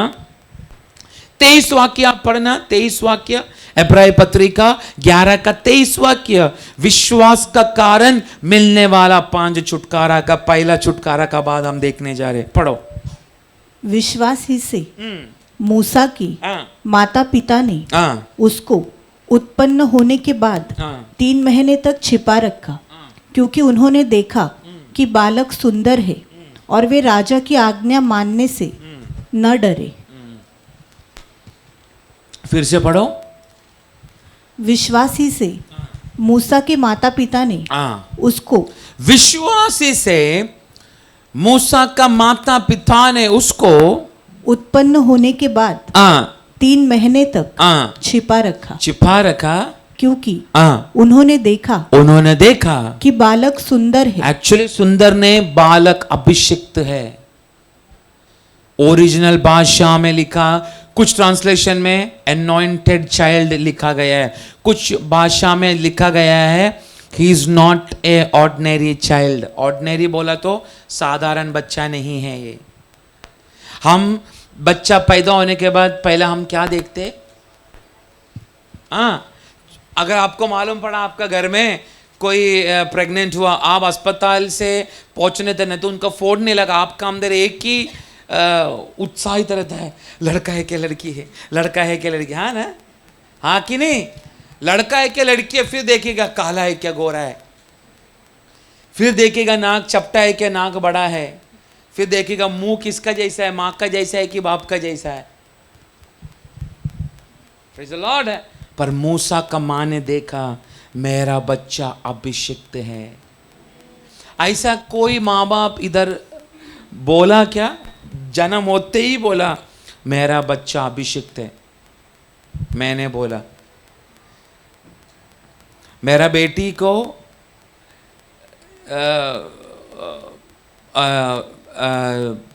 23 वाक्य, आप पढ़ना 23 वाक्य, इब्रानी पत्रिका 11 का 23 वाक्य, विश्वास का कारण मिलने वाला 5 छुटकारा का पहला छुटकारा का बाद हम देखने जा रहे। पढ़ो। विश्वास ही से मूसा की हाँ। माता पिता ने हाँ। उसको उत्पन्न होने के बाद हाँ। 3 महीने तक छिपा रखा, क्योंकि उन्होंने देखा कि बालक सुंदर है और वे राजा की आज्ञा मानने से न डरे। फिर से पढ़ो। विश्वासी से मूसा के माता पिता ने उसको, विश्वासी से मूसा का माता पिता ने उसको उत्पन्न होने के बाद 3 महीने तक छिपा रखा, क्योंकि उन्होंने देखा कि बालक सुंदर है। एक्चुअली सुंदर ने बालक अभिषिक्त है। ओरिजिनल भाषा में लिखा, कुछ ट्रांसलेशन में अनॉइंटेड चाइल्ड लिखा गया है, कुछ भाषा में लिखा गया है he is not a ordinary child. Ordinary बोला तो साधारण बच्चा नहीं है ये। हम बच्चा पैदा होने के बाद पहला हम क्या देखते? अगर आपको मालूम पड़ा आपका घर में कोई प्रेग्नेंट हुआ, आप अस्पताल से पहुंचने तक नहीं तो उनका फोन नहीं लगा, आपका अंदर एक ही उत्साहित रहता है, लड़का है क्या लड़की है, लड़का है क्या लड़की, हाँ ना, हाँ कि नहीं? लड़का है क्या लड़की है, फिर देखेगा काला है क्या गोरा है, फिर देखेगा नाक चपटा है क्या नाक बड़ा है, फिर देखेगा मुंह किसका जैसा है, माँ का जैसा है कि बाप का जैसा है। प्रेज़ द लॉर्ड है। पर मूसा का माँ ने देखा मेरा बच्चा अभिषिक्त है। ऐसा कोई माँ बाप इधर बोला क्या? जन्म होते ही बोला मेरा बच्चा अभिषिक्त है। मैंने बोला मेरा बेटी को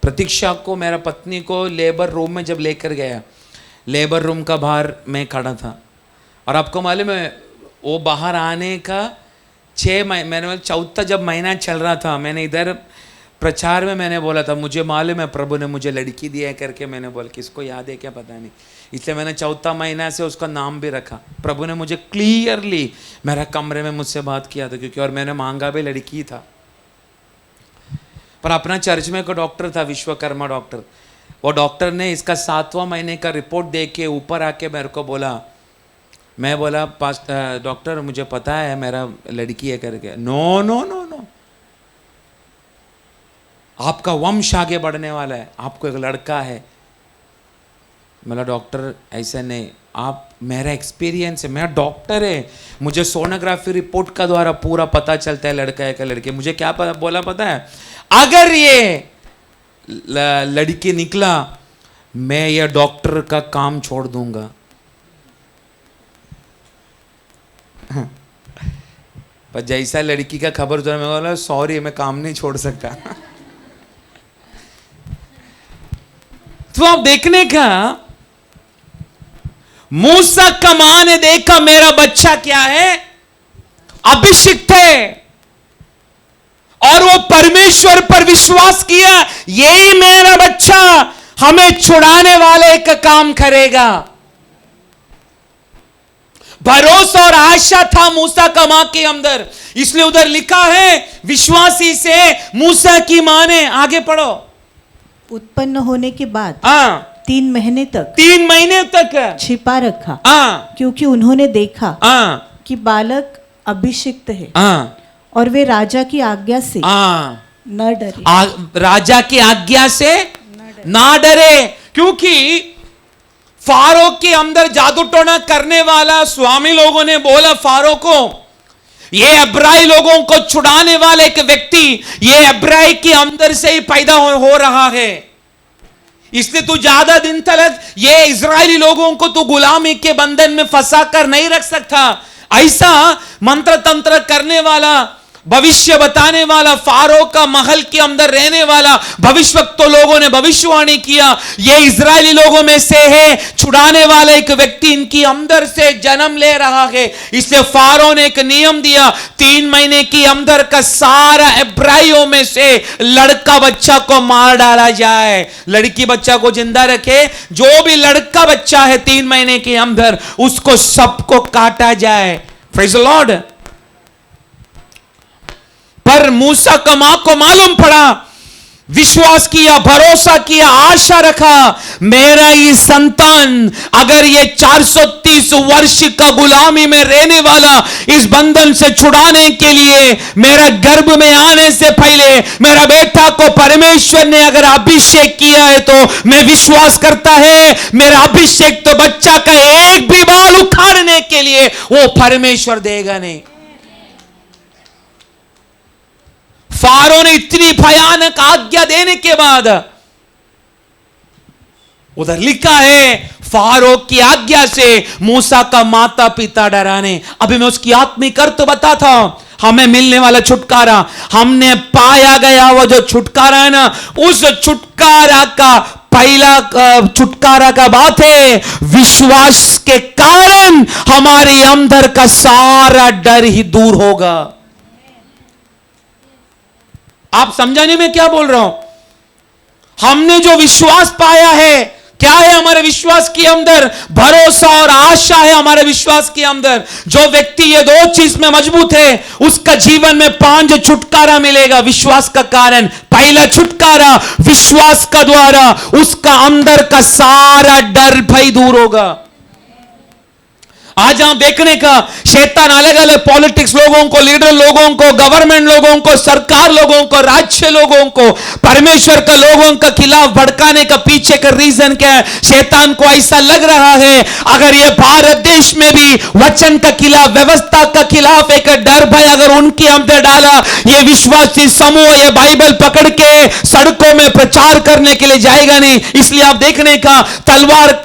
प्रतीक्षा को, मेरा पत्नी को लेबर रूम में जब लेकर गया, लेबर रूम का बाहर मैं खड़ा था और आपको मालूम है वो बाहर आने का 6 महीने, मैंने 4था जब महीना चल रहा था, मैंने इधर प्रचार में मैंने बोला था मुझे मालूम है प्रभु ने मुझे लड़की दिया है करके, मैंने बोला किसको याद है क्या पता नहीं, इसलिए मैंने 4था महीना से उसका नाम भी रखा। प्रभु ने मुझे क्लियरली मेरा कमरे में मुझसे बात किया था, क्योंकि और मैंने मांगा भी लड़की था। पर अपना चर्च में एक डॉक्टर था, विश्वकर्मा डॉक्टर, वो डॉक्टर ने इसका 7वां महीने का रिपोर्ट देख के ऊपर आके मेरे को बोला, मैं बोला डॉक्टर मुझे पता है मेरा लड़की है करके, नो नो नो नो, आपका वंश आगे बढ़ने वाला है, आपको एक लड़का है। मेरा डॉक्टर ऐसा नहीं, आप, मेरा एक्सपीरियंस है, मेरा डॉक्टर है, मुझे सोनोग्राफी रिपोर्ट का द्वारा पूरा पता चलता है लड़का है क्या लड़की। मुझे क्या बोला पता है, अगर ये लड़की निकला मैं ये डॉक्टर का काम छोड़ दूंगा। पर जैसा लड़की का खबर जो मैं बोला सॉरी मैं काम नहीं छोड़ सकता। तो आप देखने का मूसा का मां ने देखा मेरा बच्चा क्या है, अभिषिक्त है, और वो परमेश्वर पर विश्वास किया यही मेरा बच्चा हमें छुड़ाने वाले का काम करेगा। भरोसा और आशा था मूसा का मां के अंदर, इसलिए उधर लिखा है विश्वासी से मूसा की मां ने, आगे पढ़ो, उत्पन्न होने के बाद 3 महीने तक छिपा रखा, क्योंकि उन्होंने देखा कि बालक अभिषिक्त है और वे राजा की आज्ञा से न डरे। राजा की आज्ञा से ना डरे, क्योंकि फारो के अंदर जादू टोना करने वाला स्वामी लोगों ने बोला फारो को ये इब्राई लोगों को छुड़ाने वाले एक व्यक्ति ये इब्राई के अंदर से ही पैदा हो रहा है। इसलिए तू ज्यादा दिन तक ये इजरायली लोगों को तू गुलामी के बंधन में फंसा कर नहीं रख सकता। ऐसा मंत्र तंत्र करने वाला, भविष्य बताने वाला, फारो का महल के अंदर रहने वाला भविष्यवक्ता लोगों ने भविष्यवाणी किया, ये इजरायली लोगों में से है, छुड़ाने वाला एक व्यक्ति इनकी अंदर से जन्म ले रहा है। इसलिए फारो ने एक नियम दिया, 3 महीने के अंदर का सारा इब्राइयों में से लड़का बच्चा को मार डाला जाए, लड़की बच्चा को जिंदा रखे। जो भी लड़का बच्चा है 3 महीने के अंदर उसको सबको काटा जाए। Praise the Lord. पर मूसा का मां को मालूम पड़ा, विश्वास किया, भरोसा किया, आशा रखा, मेरा ये संतान अगर ये 430 वर्ष का गुलामी में रहने वाला इस बंधन से छुड़ाने के लिए मेरा गर्भ में आने से पहले मेरा बेटा को परमेश्वर ने अगर अभिषेक किया है तो मैं विश्वास करता है मेरा अभिषेक तो बच्चा का एक भी बाल उखाड़ने के लिए वो परमेश्वर देगा नहीं। फारो ने इतनी भयानक आज्ञा देने के बाद, उधर लिखा है फारो की आज्ञा से मूसा का माता पिता डराने। अभी मैं उसकी आत्मिक अर्थ बताता हूं। हमें मिलने वाला छुटकारा, हमने पाया गया वो जो छुटकारा है ना, उस छुटकारा का पहला छुटकारा का बात है विश्वास के कारण हमारे अंदर का सारा डर ही दूर होगा। आप समझाने में क्या बोल रहा हूं? हमने जो विश्वास पाया है, क्या है हमारे विश्वास के अंदर? भरोसा और आशा है हमारे विश्वास के अंदर। जो व्यक्ति ये 2 चीज में मजबूत है उसका जीवन में 5 छुटकारा मिलेगा विश्वास का कारण। पहला छुटकारा विश्वास का द्वारा उसका अंदर का सारा डर भय दूर होगा। आज हम देखने का शैतान अलग अलग पॉलिटिक्स लोगों को, लीडर लोगों को, गवर्नमेंट लोगों को, सरकार लोगों को, राज्य लोगों को परमेश्वर का लोगों का खिलाफ भड़काने का पीछे का रीजन क्या है? शैतान को ऐसा लग रहा है अगर ये भारत देश में भी वचन का खिलाफ, व्यवस्था का खिलाफ एक डर भय अगर उनके अंदर डाला, ये विश्वासी समूह ये बाइबल पकड़ के सड़कों में प्रचार करने के लिए जाएगा नहीं। इसलिए आप देखने का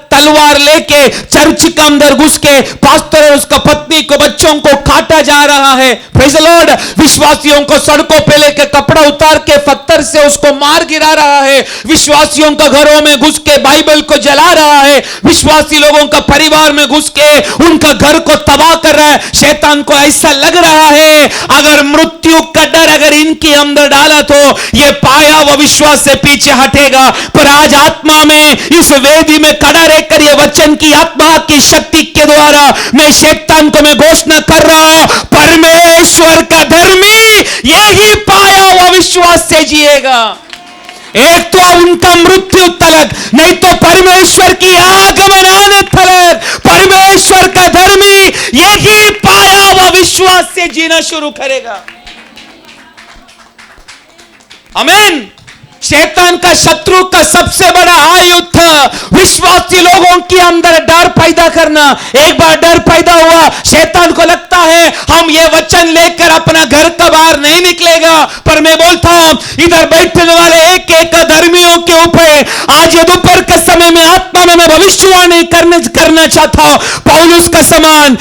तलवार लेके चर्च के अंदर घुस के पास्टर और उसका पत्नी को, बच्चों को काटा जा रहा है। Praise the Lord. विश्वासियों को सड़कों पे लेके कपड़ा उतार के पत्थर से उसको मार गिरा रहा है। विश्वासियों का घरों में घुस के बाइबल को जला रहा है। विश्वासी लोगों का परिवार में घुस के उनका घर को तबाह कर रहा है। शैतान को ऐसा लग रहा है अगर मृत्यु का डर अगर इनके अंदर डाला तो ये पाया हुआ विश्वास से पीछे हटेगा। पर आज आत्मा में इस वेदी में खड़ा रहकर ये वचन की आत्मा की शक्ति के द्वारा मैं शैतान को मैं घोषणा कर रहा हूं, परमेश्वर का धर्मी यही पाया हुआ विश्वास से जिएगा। एक तो उनका मृत्यु तलक, नहीं तो परमेश्वर की आगमन आने तलक परमेश्वर का धर्मी यही पाया हुआ विश्वास से जीना शुरू करेगा। आमीन। शैतान का शत्रु का सबसे बड़ा आयुध विश्वासी लोगों के अंदर डर पैदा करना। एक बार डर पैदा हुआ, शैतान को लगता है हम ये वचन लेकर अपना घर का बाहर नहीं निकलेगा। पर मैं बोलता हूं इधर बैठने वाले एक एक धर्मियों के ऊपर आज ये दोपहर के समय में आत्मा में मैं भविष्यवाणी करना चाहता हूं। पौलुस का समान,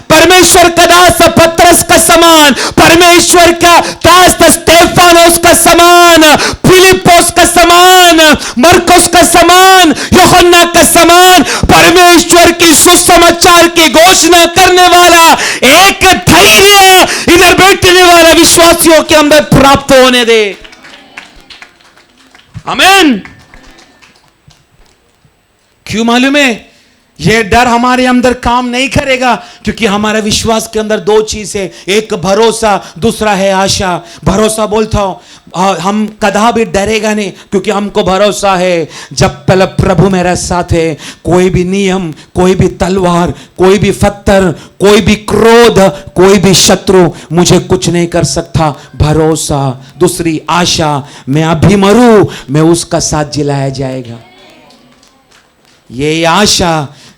परमेश्वर का दास पतरस का समान, परमेश्वर का दास स्तेफानोस का समान, फिलिप्पोस का समान, मरकुस का समान, यूहन्ना का समान, परमेश्वर की सुसमाचार की घोषणा करने वाला एक धैर्य इधर बैठने वाला विश्वासियों के अंदर प्राप्त होने दे। आमीन। क्यों मालूम है? यह डर हमारे अंदर काम नहीं करेगा क्योंकि हमारे विश्वास के अंदर 2 चीज है, एक भरोसा, दूसरा है आशा। भरोसा बोलता हूं हम कदा भी डरेगा नहीं क्योंकि हमको भरोसा है जब पहले प्रभु मेरे साथ है, कोई भी नियम, कोई भी तलवार, कोई भी पत्थर, कोई भी क्रोध, कोई भी शत्रु मुझे कुछ नहीं कर सकता। भरोसा। दूसरी आशा, मैं अभी मरूं मैं उसका साथ जिलाया जाएगा। ये आशा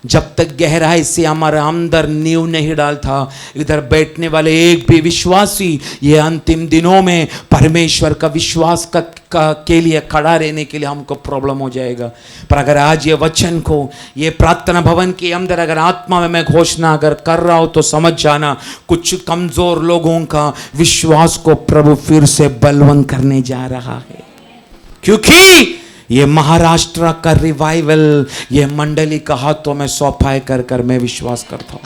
जब तक गहराई से हमारा अंदर नींव नहीं डालता, इधर बैठने वाले एक भी विश्वासी ये अंतिम दिनों में परमेश्वर का विश्वास के लिए खड़ा रहने के लिए हमको प्रॉब्लम हो जाएगा। पर अगर आज ये वचन को ये प्रार्थना भवन के अंदर अगर आत्मा में मैं घोषणा अगर कर रहा हूं तो समझ जाना, कुछ कमजोर लोगों का विश्वास को प्रभु फिर से बलवंत करने जा रहा है, क्योंकि ये महाराष्ट्र का रिवाइवल ये मंडली का हाथों में सौंपाए कर कर मैं विश्वास करता हूं।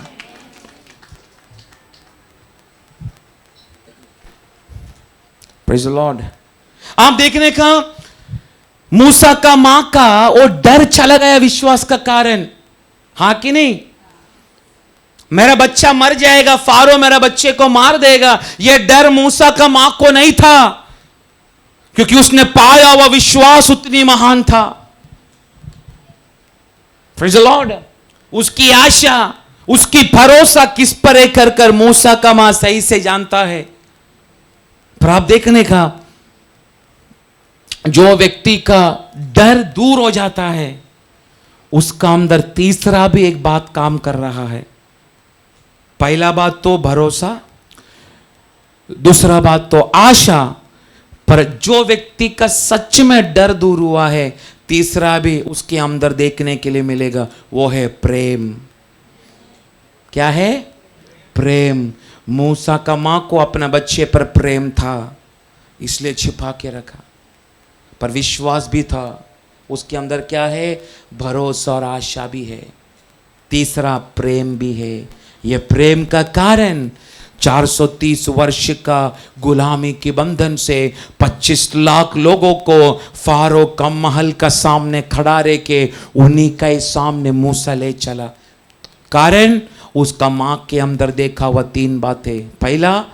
Praise the Lord. आप देखने का मूसा का मां का वो डर चला गया विश्वास का कारण, हां कि नहीं? मेरा बच्चा मर जाएगा, फारो मेरा बच्चे को मार देगा, यह डर मूसा का मां को नहीं था, क्योंकि उसने पाया हुआ विश्वास उतनी महान था। Praise the Lord. उसकी आशा, उसकी भरोसा किस पर है कर कर मूसा का मां सही से जानता है। पर आप देखने का जो व्यक्ति का डर दूर हो जाता है उसका अंदर तीसरा भी एक बात काम कर रहा है। पहला बात तो भरोसा, दूसरा बात तो आशा, पर जो व्यक्ति का सच में डर दूर हुआ है तीसरा भी उसके अंदर देखने के लिए मिलेगा, वो है प्रेम। क्या है? प्रेम। मूसा का मां को अपना बच्चे पर प्रेम था इसलिए छिपा के रखा, पर विश्वास भी था। उसके अंदर क्या है? भरोसा और आशा भी है। तीसरा प्रेम भी है। यह प्रेम का कारण 430 वर्ष का गुलामी के बंधन से 25 लाख लोगों को फारो का महल का सामने खड़ा रह के उन्हीं का ही सामने मूसा ले चला। कारण उसका मां के अंदर देखा हुआ 3 बातें। पहला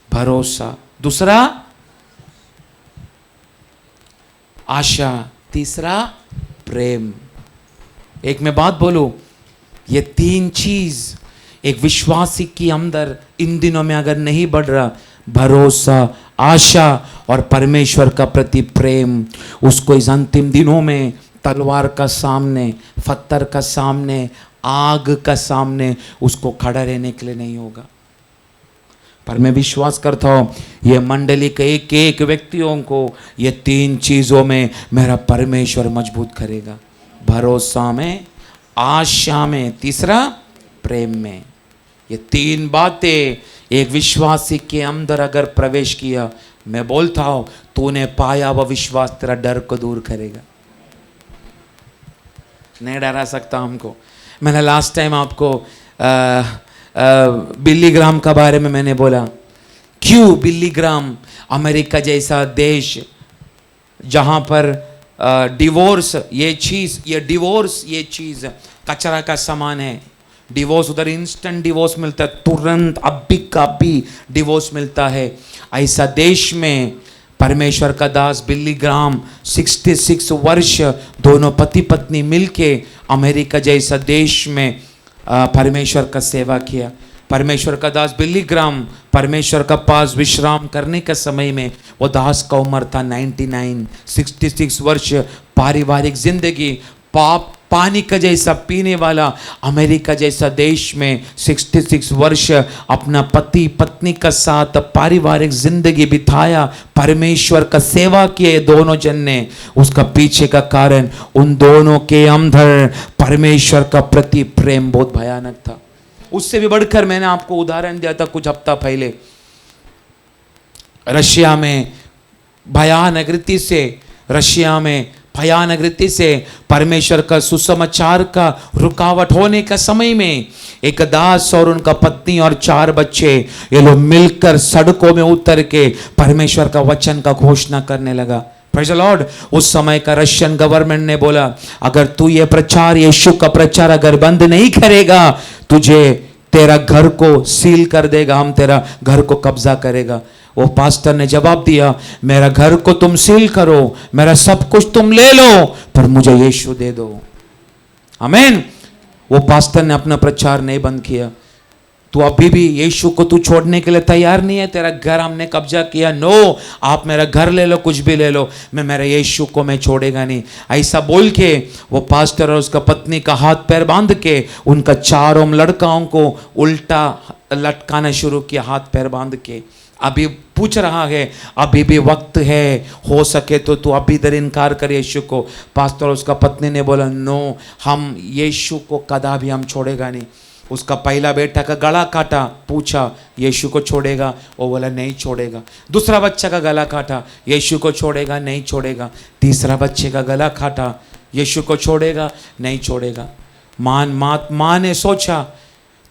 भरोसा, दूसरा आशा, तीसरा प्रेम। एक मैं बात बोलूं, ये 3 चीज एक विश्वासी के अंदर इन दिनों में अगर नहीं बढ़ रहा, भरोसा, आशा और परमेश्वर का प्रति प्रेम, उसको इस अंतिम दिनों में तलवार का सामने, पत्थर का सामने, आग का सामने उसको खड़ा रहने के लिए नहीं होगा। पर मैं विश्वास करता हूं ये मंडली के एक एक व्यक्तियों को ये 3 चीजों में मेरा परमेश्वर मजबूत करेगा। भरोसा में, आशा में, तीसरा प्रेम में। ये 3 बातें एक विश्वासी के अंदर अगर प्रवेश किया, मैं बोलता हूं तूने पाया वह विश्वास तेरा डर को दूर करेगा। नहीं डरा सकता हमको। मैंने लास्ट टाइम आपको बिली ग्राम का बारे में मैंने बोला। क्यों बिली ग्राम अमेरिका जैसा देश जहां पर डिवोर्स ये चीज कचरा का सामान है। डिवोर्स उधर इंस्टेंट डिवोर्स मिलता है, तुरंत अभी का अभी डिवोर्स मिलता है। ऐसा देश में परमेश्वर का दास बिली ग्राम 66 वर्ष दोनों पति पत्नी मिलके अमेरिका जैसा देश में परमेश्वर का सेवा किया। परमेश्वर का दास बिली ग्राम परमेश्वर का पास विश्राम करने का समय में वो दास का उम्र था 66 वर्ष। पारिवारिक जिंदगी, पानी का जैसा पीने वाला अमेरिका जैसा देश में 66 वर्ष अपना पति पत्नी का साथ पारिवारिक जिंदगी बिताया, परमेश्वर का सेवा किए दोनों जन ने। उसका पीछे का कारण उन दोनों के अंदर परमेश्वर का प्रति प्रेम बहुत भयानक था। उससे भी बढ़कर मैंने आपको उदाहरण दिया था कुछ हफ्ता पहले, रशिया में भयानक रीति से परमेश्वर का सुसमाचार का रुकावट होने का समय में एक दास और उनका पत्नी और 4 बच्चे ये लोग मिलकर सड़कों में उतर के परमेश्वर का वचन का घोषणा करने लगा। Praise the Lord. उस समय का रशियन गवर्नमेंट ने बोला, अगर तू ये प्रचार, यीशु का प्रचार अगर बंद नहीं करेगा, तुझे तेरा घर को सील कर देगा, हम तेरा घर को कब्जा करेगा। वो पास्टर ने जवाब दिया, मेरा घर को तुम सील करो, मेरा सब कुछ तुम ले लो, पर मुझे यीशु दे दो। आमीन। वो पास्टर ने अपना प्रचार नहीं बंद किया। तू अभी भी यीशु को तू छोड़ने के लिए तैयार नहीं है, तेरा घर हमने कब्जा किया, नो आप मेरा घर ले लो, कुछ भी ले लो, मैं मेरे यीशु को मैं छोड़ेगा नहीं। ऐसा बोल के वो पास्टर और उसका पत्नी का हाथ पैर बांध के उनका चारों लड़काओं को उल्टा लटकाना शुरू किया, हाथ पैर बांध के। अभी पूछ रहा है, अभी भी वक्त है, हो सके तो तू अभी इधर इनकार कर यीशु को। पास्टर और उसका पत्नी ने बोला नो, हम यीशु को कदा भी हम छोड़ेगा नहीं। उसका पहला बेटा का गला काटा, पूछा यीशु को छोड़ेगा, वो बोला नहीं छोड़ेगा। दूसरा बच्चा का गला काटा, यीशु को छोड़ेगा, नहीं छोड़ेगा। तीसरा बच्चे का गला काटा, यीशु को छोड़ेगा, नहीं छोड़ेगा। माँ ने सोचा,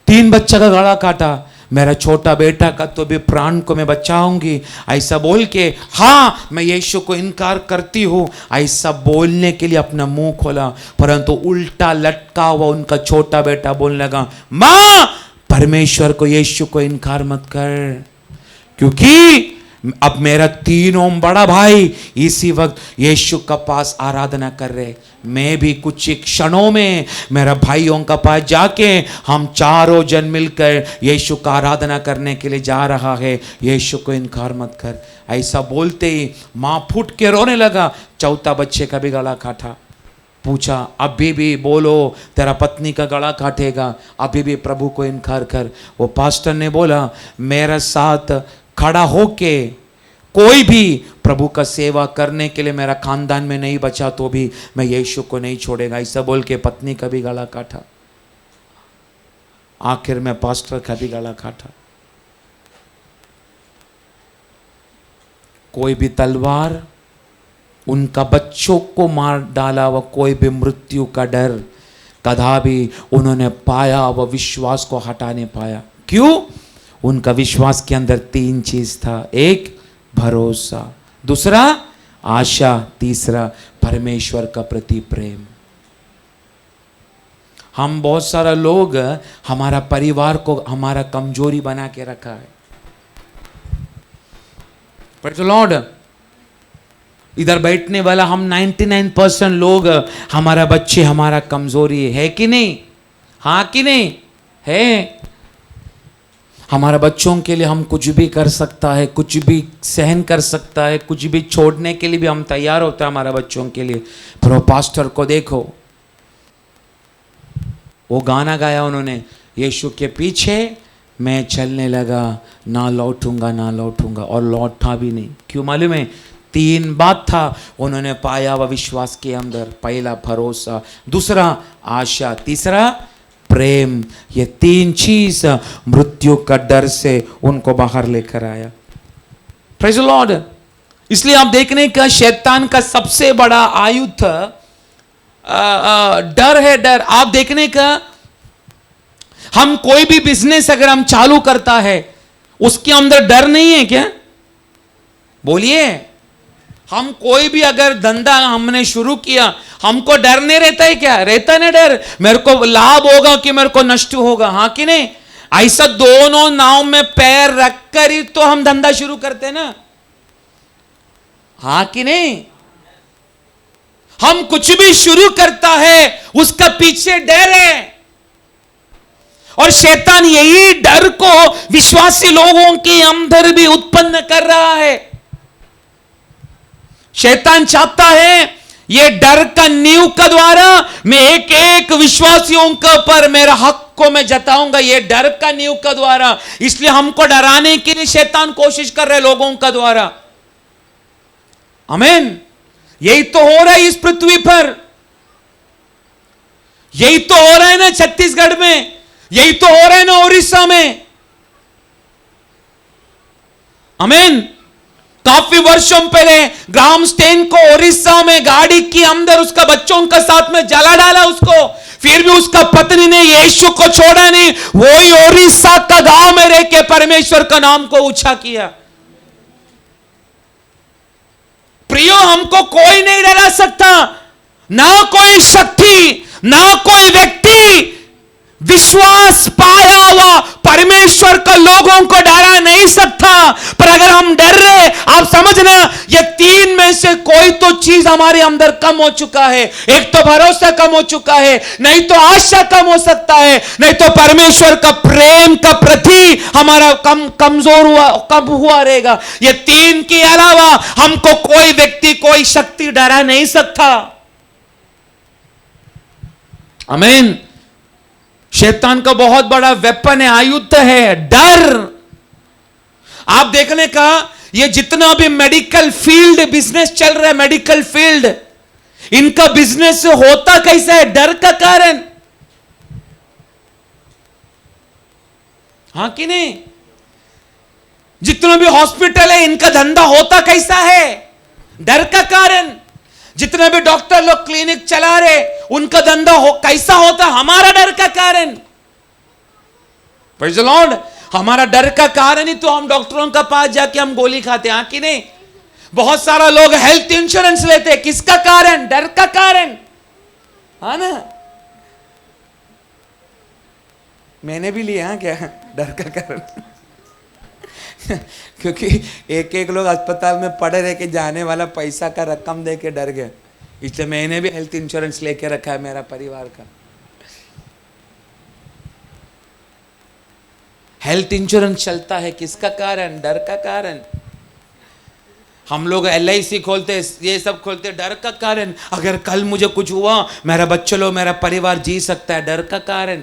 3 बच्चा का गला काटा, मेरा छोटा बेटा का तो भी प्राण को मैं बचाऊंगी, ऐसा बोल के हाँ मैं यीशु को इनकार करती हूँ, ऐसा बोलने के लिए अपना मुंह खोला, परंतु उल्टा लटका हुआ उनका छोटा बेटा बोलने लगा, माँ परमेश्वर को यीशु को इनकार मत कर, क्योंकि अब मेरा तीनों बड़ा भाई इसी वक्त यीशु का पास आराधना कर रहे, मैं भी कुछ ही क्षणों में मेरा भाइयों का पास जाके हम चारों जन मिलकर यीशु का आराधना करने के लिए जा रहा है, यीशु को इनकार मत कर। ऐसा बोलते ही माँ फूट के रोने लगा। चौथा बच्चे का भी गला काटा, पूछा अभी भी बोलो तेरा पत्नी का गला काटेगा, अभी भी प्रभु को इनकार कर। वो पास्टर ने बोला मेरे साथ खड़ा होके कोई भी प्रभु का सेवा करने के लिए मेरा खानदान में नहीं बचा तो भी मैं यीशु को नहीं छोड़ेगा, ऐसा बोल के पत्नी का भी गला काटा, आखिर में पास्टर का भी गला काटा। कोई भी तलवार उनका बच्चों को मार डाला, वह कोई भी मृत्यु का डर कदा भी उन्होंने पाया, वह विश्वास को हटा नहीं पाया। क्यों? उनका विश्वास के अंदर 3 चीज था, एक भरोसा, दूसरा आशा, तीसरा परमेश्वर का प्रति प्रेम। हम बहुत सारा लोग हमारा परिवार को हमारा कमजोरी बना के रखा है। Praise the Lord. इधर बैठने वाला हम 99% लोग हमारा बच्चे हमारा कमजोरी है कि नहीं? हाँ कि नहीं? है। हमारा बच्चों के लिए हम कुछ भी कर सकता है, कुछ भी सहन कर सकता है, कुछ भी छोड़ने के लिए भी हम तैयार होता है हमारा बच्चों के लिए। पर वो पास्टर को देखो, वो गाना गाया उन्होंने, यीशु के पीछे मैं चलने लगा, ना लौटूंगा ना लौटूंगा, और लौटा भी नहीं। क्यों मालूम है? 3 बात था उन्होंने पाया वह विश्वास के अंदर, पहला भरोसा, दूसरा आशा, तीसरा प्रेम। ये 3 चीज मृत्यु का डर से उनको बाहर लेकर आया। Praise the Lord. इसलिए आप देखने का शैतान का सबसे बड़ा आयुध डर है, डर। आप देखने का हम कोई भी बिजनेस अगर हम चालू करता है उसके अंदर डर नहीं है क्या? बोलिए। हम कोई भी अगर धंधा हमने शुरू किया, हमको डर नहीं रहता है क्या? रहता नहीं डर, मेरे को लाभ होगा कि मेरे को नष्ट होगा, हाँ कि नहीं? ऐसा दोनों नाव में पैर रखकर ही तो हम धंधा शुरू करते हैं ना, हाँ कि नहीं? हम कुछ भी शुरू करता है उसका पीछे डर है, और शैतान यही डर को विश्वासी लोगों के अंदर भी उत्पन्न कर रहा है। शैतान चाहता है ये डर का नींव का द्वारा मैं एक एक विश्वासियों के ऊपर मेरा हक को मैं जताऊंगा, ये डर का नींव का द्वारा। इसलिए हमको डराने के लिए शैतान कोशिश कर रहे लोगों का द्वारा। आमीन। यही तो हो रहा है इस पृथ्वी पर, यही तो हो रहा है ना छत्तीसगढ़ में, यही तो हो रहा है ना उड़ीसा में। आमीन। काफी वर्षों पहले ग्राहम स्टेन को उड़ीसा में गाड़ी के अंदर उसका बच्चों का साथ में जला डाला उसको, फिर भी उसका पत्नी ने यीशु को छोड़ा नहीं, वही उड़ीसा का गांव में रह के परमेश्वर का नाम को ऊंचा किया। प्रियो, हमको कोई नहीं डरा सकता, ना कोई शक्ति, ना कोई व्यक्ति। विश्वास पाया हुआ परमेश्वर का लोगों को डरा नहीं सकता। पर अगर हम डर रहे, आप समझना, ये 3 में से कोई तो चीज हमारे अंदर कम हो चुका है। एक तो भरोसा कम हो चुका है, नहीं तो आशा कम हो सकता है, नहीं तो परमेश्वर का प्रेम का प्रति हमारा कमजोर कब हुआ रहेगा। ये तीन के अलावा हमको कोई व्यक्ति कोई शक्ति डरा नहीं सकता। आमीन। शैतान का बहुत बड़ा वेपन है, आयुध है डर। आप देखने का ये जितना भी मेडिकल फील्ड बिजनेस चल रहा है, मेडिकल फील्ड, इनका बिजनेस होता कैसा है? डर का कारण। हां कि नहीं? जितना भी हॉस्पिटल है, इनका धंधा होता कैसा है? डर का कारण। जितने भी डॉक्टर लोग क्लिनिक चला रहे, उनका धंधा कैसा होता? हमारा डर का कारण। Praise the Lord. हमारा डर का कारण ही तो हम डॉक्टरों का पास जाके हम गोली खाते हैं, कि नहीं? बहुत सारा लोग हेल्थ इंश्योरेंस लेते हैं, किसका कारण? डर का कारण, है ना? मैंने भी लिया क्या? डर का कारण। क्योंकि एक एक लोग अस्पताल में पड़े रह के जाने वाला पैसा का रकम दे के डर गए, इसलिए मैंने भी हेल्थ इंश्योरेंस लेके रखा है मेरा परिवार का। हेल्थ इंश्योरेंस चलता है किसका कारण? डर का कारण। हम लोग LIC खोलते, ये सब खोलते, डर का कारण। अगर कल मुझे कुछ हुआ, मेरा बच्चा लोग, मेरा परिवार जी सकता है, डर का कारण।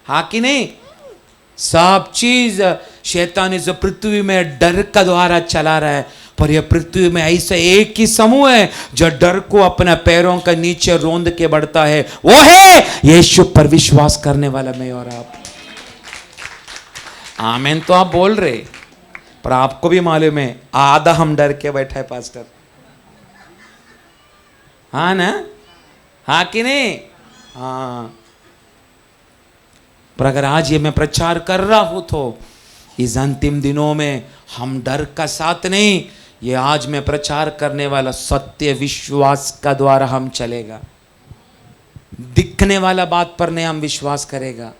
हाँ कि नहीं? सब चीज शैतान इस पृथ्वी में डर का द्वारा चला रहा है। पर यह पृथ्वी में ऐसा एक ही समूह है जो डर को अपने पैरों का नीचे रोंद के बढ़ता है, वो है यीशु पर विश्वास करने वाला मैं और आप। आमीन। तो आप बोल रहे, पर आपको भी मालूम है आधा हम डर के बैठा है पास्टर। हाँ ना? हाँ कि नहीं? हाँ। पर अगर आज ये मैं प्रचार कर रहा हूं तो इस अंतिम दिनों में हम डर का साथ नहीं, ये आज मैं प्रचार करने वाला सत्य विश्वास का द्वारा हम चलेगा। दिखने वाला बात पर नहीं हम विश्वास करेगा।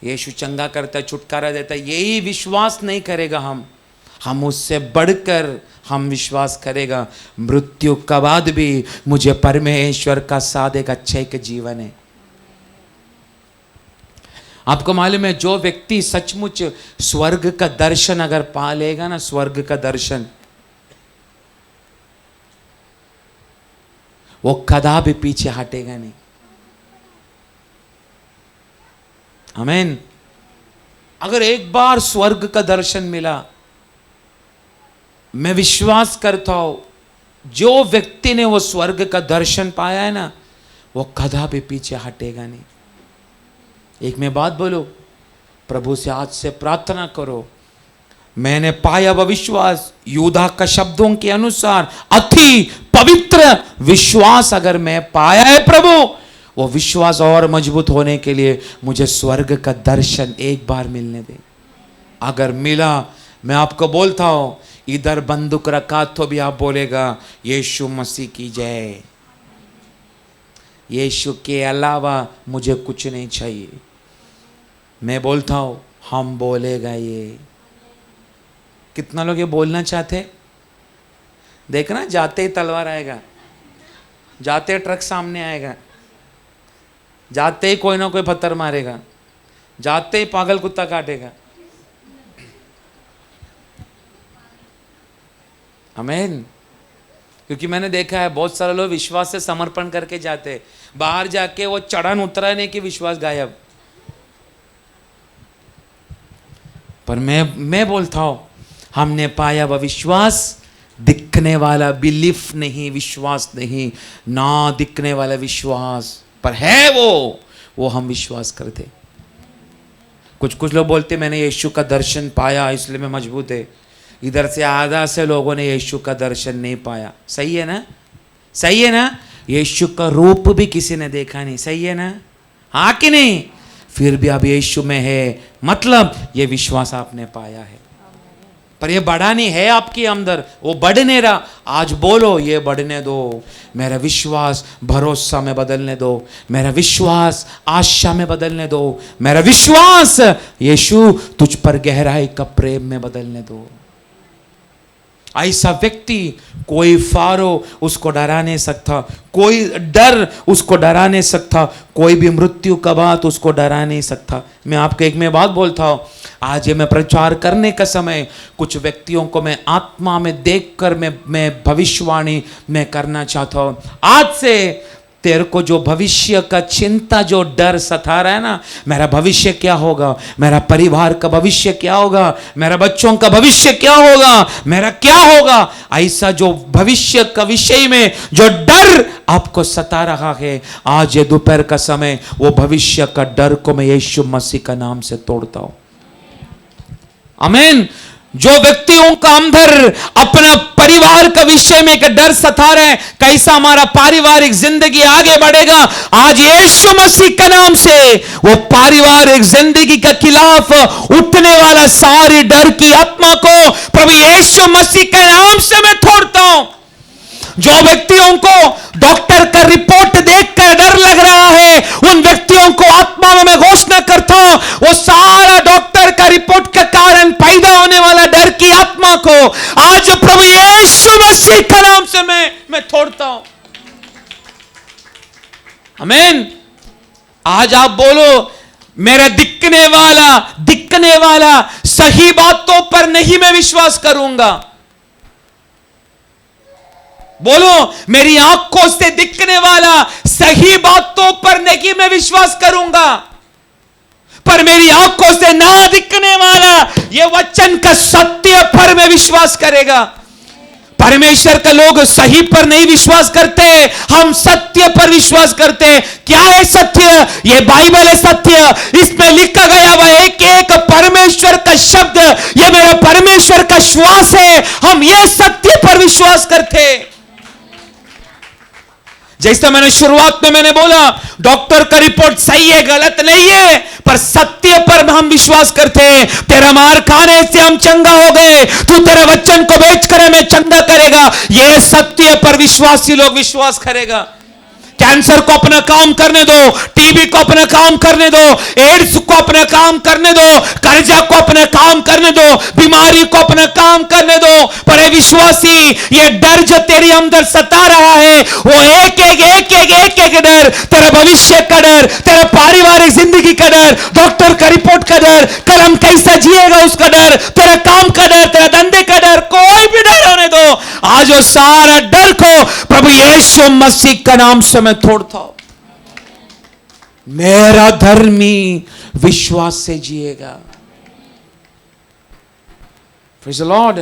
यीशु चंगा करता है, छुटकारा देता है, यही विश्वास नहीं करेगा हम उससे बढ़कर हम विश्वास करेगा मृत्यु के बाद भी मुझे परमेश्वर का साथ एक अच्छा एक जीवन है। आपको मालूम है जो व्यक्ति सचमुच स्वर्ग का दर्शन अगर पा लेगा ना, स्वर्ग का दर्शन, वो कदापि पीछे हटेगा नहीं। आमीन। अगर एक बार स्वर्ग का दर्शन मिला, मैं विश्वास करता हूं जो व्यक्ति ने वो स्वर्ग का दर्शन पाया है ना, वो कदापि पीछे हटेगा नहीं। एक मैं बात बोलो, प्रभु से आज से प्रार्थना करो, मैंने पाया वह विश्वास यूदा का शब्दों के अनुसार अति पवित्र विश्वास अगर मैं पाया है प्रभु, वो विश्वास और मजबूत होने के लिए मुझे स्वर्ग का दर्शन एक बार मिलने दे। अगर मिला, मैं आपको बोलता हूं, इधर बंदूक रखा तो भी आप बोलेगा यीशु मसीह की जय, यीशु के अलावा मुझे कुछ नहीं चाहिए। मैं बोलता हूं हम बोलेगा ये। कितना लोग ये बोलना चाहते? देखना, जाते ही तलवार आएगा, जाते ही ट्रक सामने आएगा, जाते ही कोई ना कोई पत्थर मारेगा, जाते ही पागल कुत्ता काटेगा। आमीन। क्योंकि मैंने देखा है बहुत सारे लोग विश्वास से समर्पण करके जाते, बाहर जाके वो चढ़ान उतराने की विश्वास गायब। पर मैं बोलता हूं हमने पाया वह विश्वास दिखने वाला, बिलीफ नहीं, विश्वास नहीं, ना दिखने वाला विश्वास पर है वो हम विश्वास करते। कुछ लोग बोलते मैंने यीशु का दर्शन पाया इसलिए मैं मजबूत है। इधर से आधा से लोगों ने यीशु का दर्शन नहीं पाया। सही है ना? सही है ना? यीशु का रूप भी किसी ने देखा नहीं। सही है ना? हाँ कि नहीं? फिर भी अब यीशु में है, मतलब ये विश्वास आपने पाया है। पर ये बढ़ा नहीं है आपके अंदर, वो बढ़ नहीं रहा। आज बोलो ये बढ़ने दो, मेरा विश्वास भरोसा में बदलने दो, मेरा विश्वास आशा में बदलने दो, मेरा विश्वास यीशु तुझ पर गहराई का प्रेम में बदलने दो। ऐसा व्यक्ति कोई फारो उसको डरा नहीं सकता, कोई डर उसको डरा नहीं सकता, कोई भी मृत्यु का बात उसको डरा नहीं सकता। मैं आपको एक में बात बोलता हूं, आज ये मैं प्रचार करने का समय कुछ व्यक्तियों को मैं आत्मा में देखकर मैं भविष्यवाणी मैं करना चाहता हूं। आज से तेरे को जो भविष्य का चिंता, जो डर सता रहा है ना, मेरा भविष्य क्या होगा, मेरा परिवार का भविष्य क्या होगा, मेरा बच्चों का भविष्य क्या होगा, मेरा क्या होगा, ऐसा जो भविष्य का विषय में जो डर आपको सता रहा है, आज ये दोपहर का समय वो भविष्य का डर को मैं यीशु मसीह का नाम से तोड़ता हूं। आमीन। जो व्यक्तियों का अंदर अपना परिवार का विषय में एक डर सता रहे, कैसा हमारा पारिवारिक जिंदगी आगे बढ़ेगा, आज यीशु मसीह के नाम से वो पारिवारिक जिंदगी के खिलाफ उठने वाला सारी डर की आत्मा को प्रभु यीशु मसीह के नाम से मैं तोड़ता हूं। जो व्यक्तियों को डॉक्टर का रिपोर्ट देखकर डर लग रहा है, उन व्यक्तियों को आत्मा में मैं घोषणा करता हूं, वो सारा डॉक्टर का रिपोर्ट के कारण पैदा होने वाला डर की आत्मा को आज प्रभु यीशु मसीह के नाम से मैं तोड़ता हूं। आमीन। आज आप बोलो, मेरा दिखने वाला सही बातों पर नहीं मैं विश्वास करूंगा। बोलो, मेरी आंखों से दिखने वाला सही बातों पर नहीं मैं विश्वास करूंगा, पर मेरी आंखों से ना दिखने वाला ये वचन का सत्य पर मैं विश्वास करेगा। परमेश्वर का लोग सही पर नहीं विश्वास करते, हम सत्य पर विश्वास करते। क्या है सत्य? ये बाइबल है सत्य, इसमें लिखा गया हुआ एक एक परमेश्वर का शब्द, ये मेरा परमेश्वर का श्वास है, हम ये सत्य पर विश्वास करते। जैसा मैंने शुरुआत में मैंने बोला, डॉक्टर का रिपोर्ट सही है गलत नहीं है, पर सत्य पर हम विश्वास करते हैं। तेरा मार खाने से हम चंगा हो गए, तू तेरे वचन को बेचकर हमें चंगा करेगा, यह सत्य पर विश्वासी लोग विश्वास करेगा। कैंसर को अपना काम करने दो, टीबी को अपना काम करने दो, एड्स को अपना काम करने दो, कर्जा को अपना काम करने दो, बीमारी को अपना काम करने दो, पर ये विश्वासी, ये डर जो तेरे अंदर सता रहा है, वो एक एक डर, तेरा भविष्य का डर, तेरा पारिवारिक जिंदगी का डर, डॉक्टर का रिपोर्ट का डर, कल हम कैसा जिएगा उसका डर, तेरा काम का डर, तेरा धंधे का डर, कोई भी डर होने दो, आज वो सारा डर को प्रभु यीशु मसीह का नाम से मैं तोड़ता हूं। मेरा धर्मी विश्वास से जिएगा। Praise the Lord.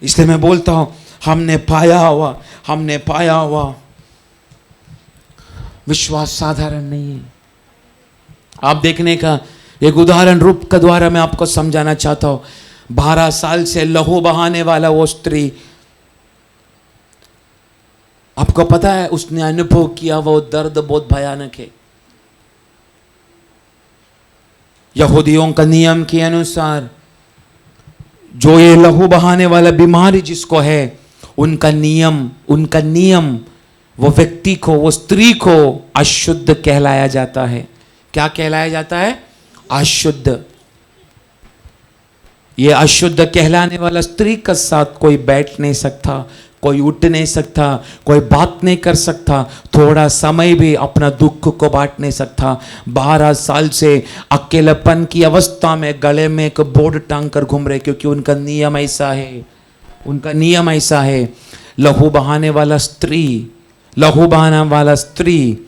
इसलिए मैं बोलता हूं, हमने पाया हुआ विश्वास साधारण नहीं है। आप देखने का एक उदाहरण रूप के द्वारा मैं आपको समझाना चाहता हूं। 12 साल से लहू बहाने वाला वो स्त्री, आपको पता है उसने अनुभव किया वो दर्द बहुत भयानक है। यहूदियों का नियम के अनुसार जो ये लहू बहाने वाला बीमारी जिसको है, उनका नियम वो व्यक्ति को, वो स्त्री को अशुद्ध कहलाया जाता है। क्या कहलाया जाता है? अशुद्ध। ये अशुद्ध कहलाने वाला स्त्री के साथ कोई बैठ नहीं सकता, कोई उठ नहीं सकता, कोई बात नहीं कर सकता, थोड़ा समय भी अपना दुख को बांट नहीं सकता। 12 साल से अकेलेपन की अवस्था में गले में एक बोर्ड टांग कर घूम रहे, क्योंकि उनका नियम ऐसा है। लहू बहाने वाला स्त्री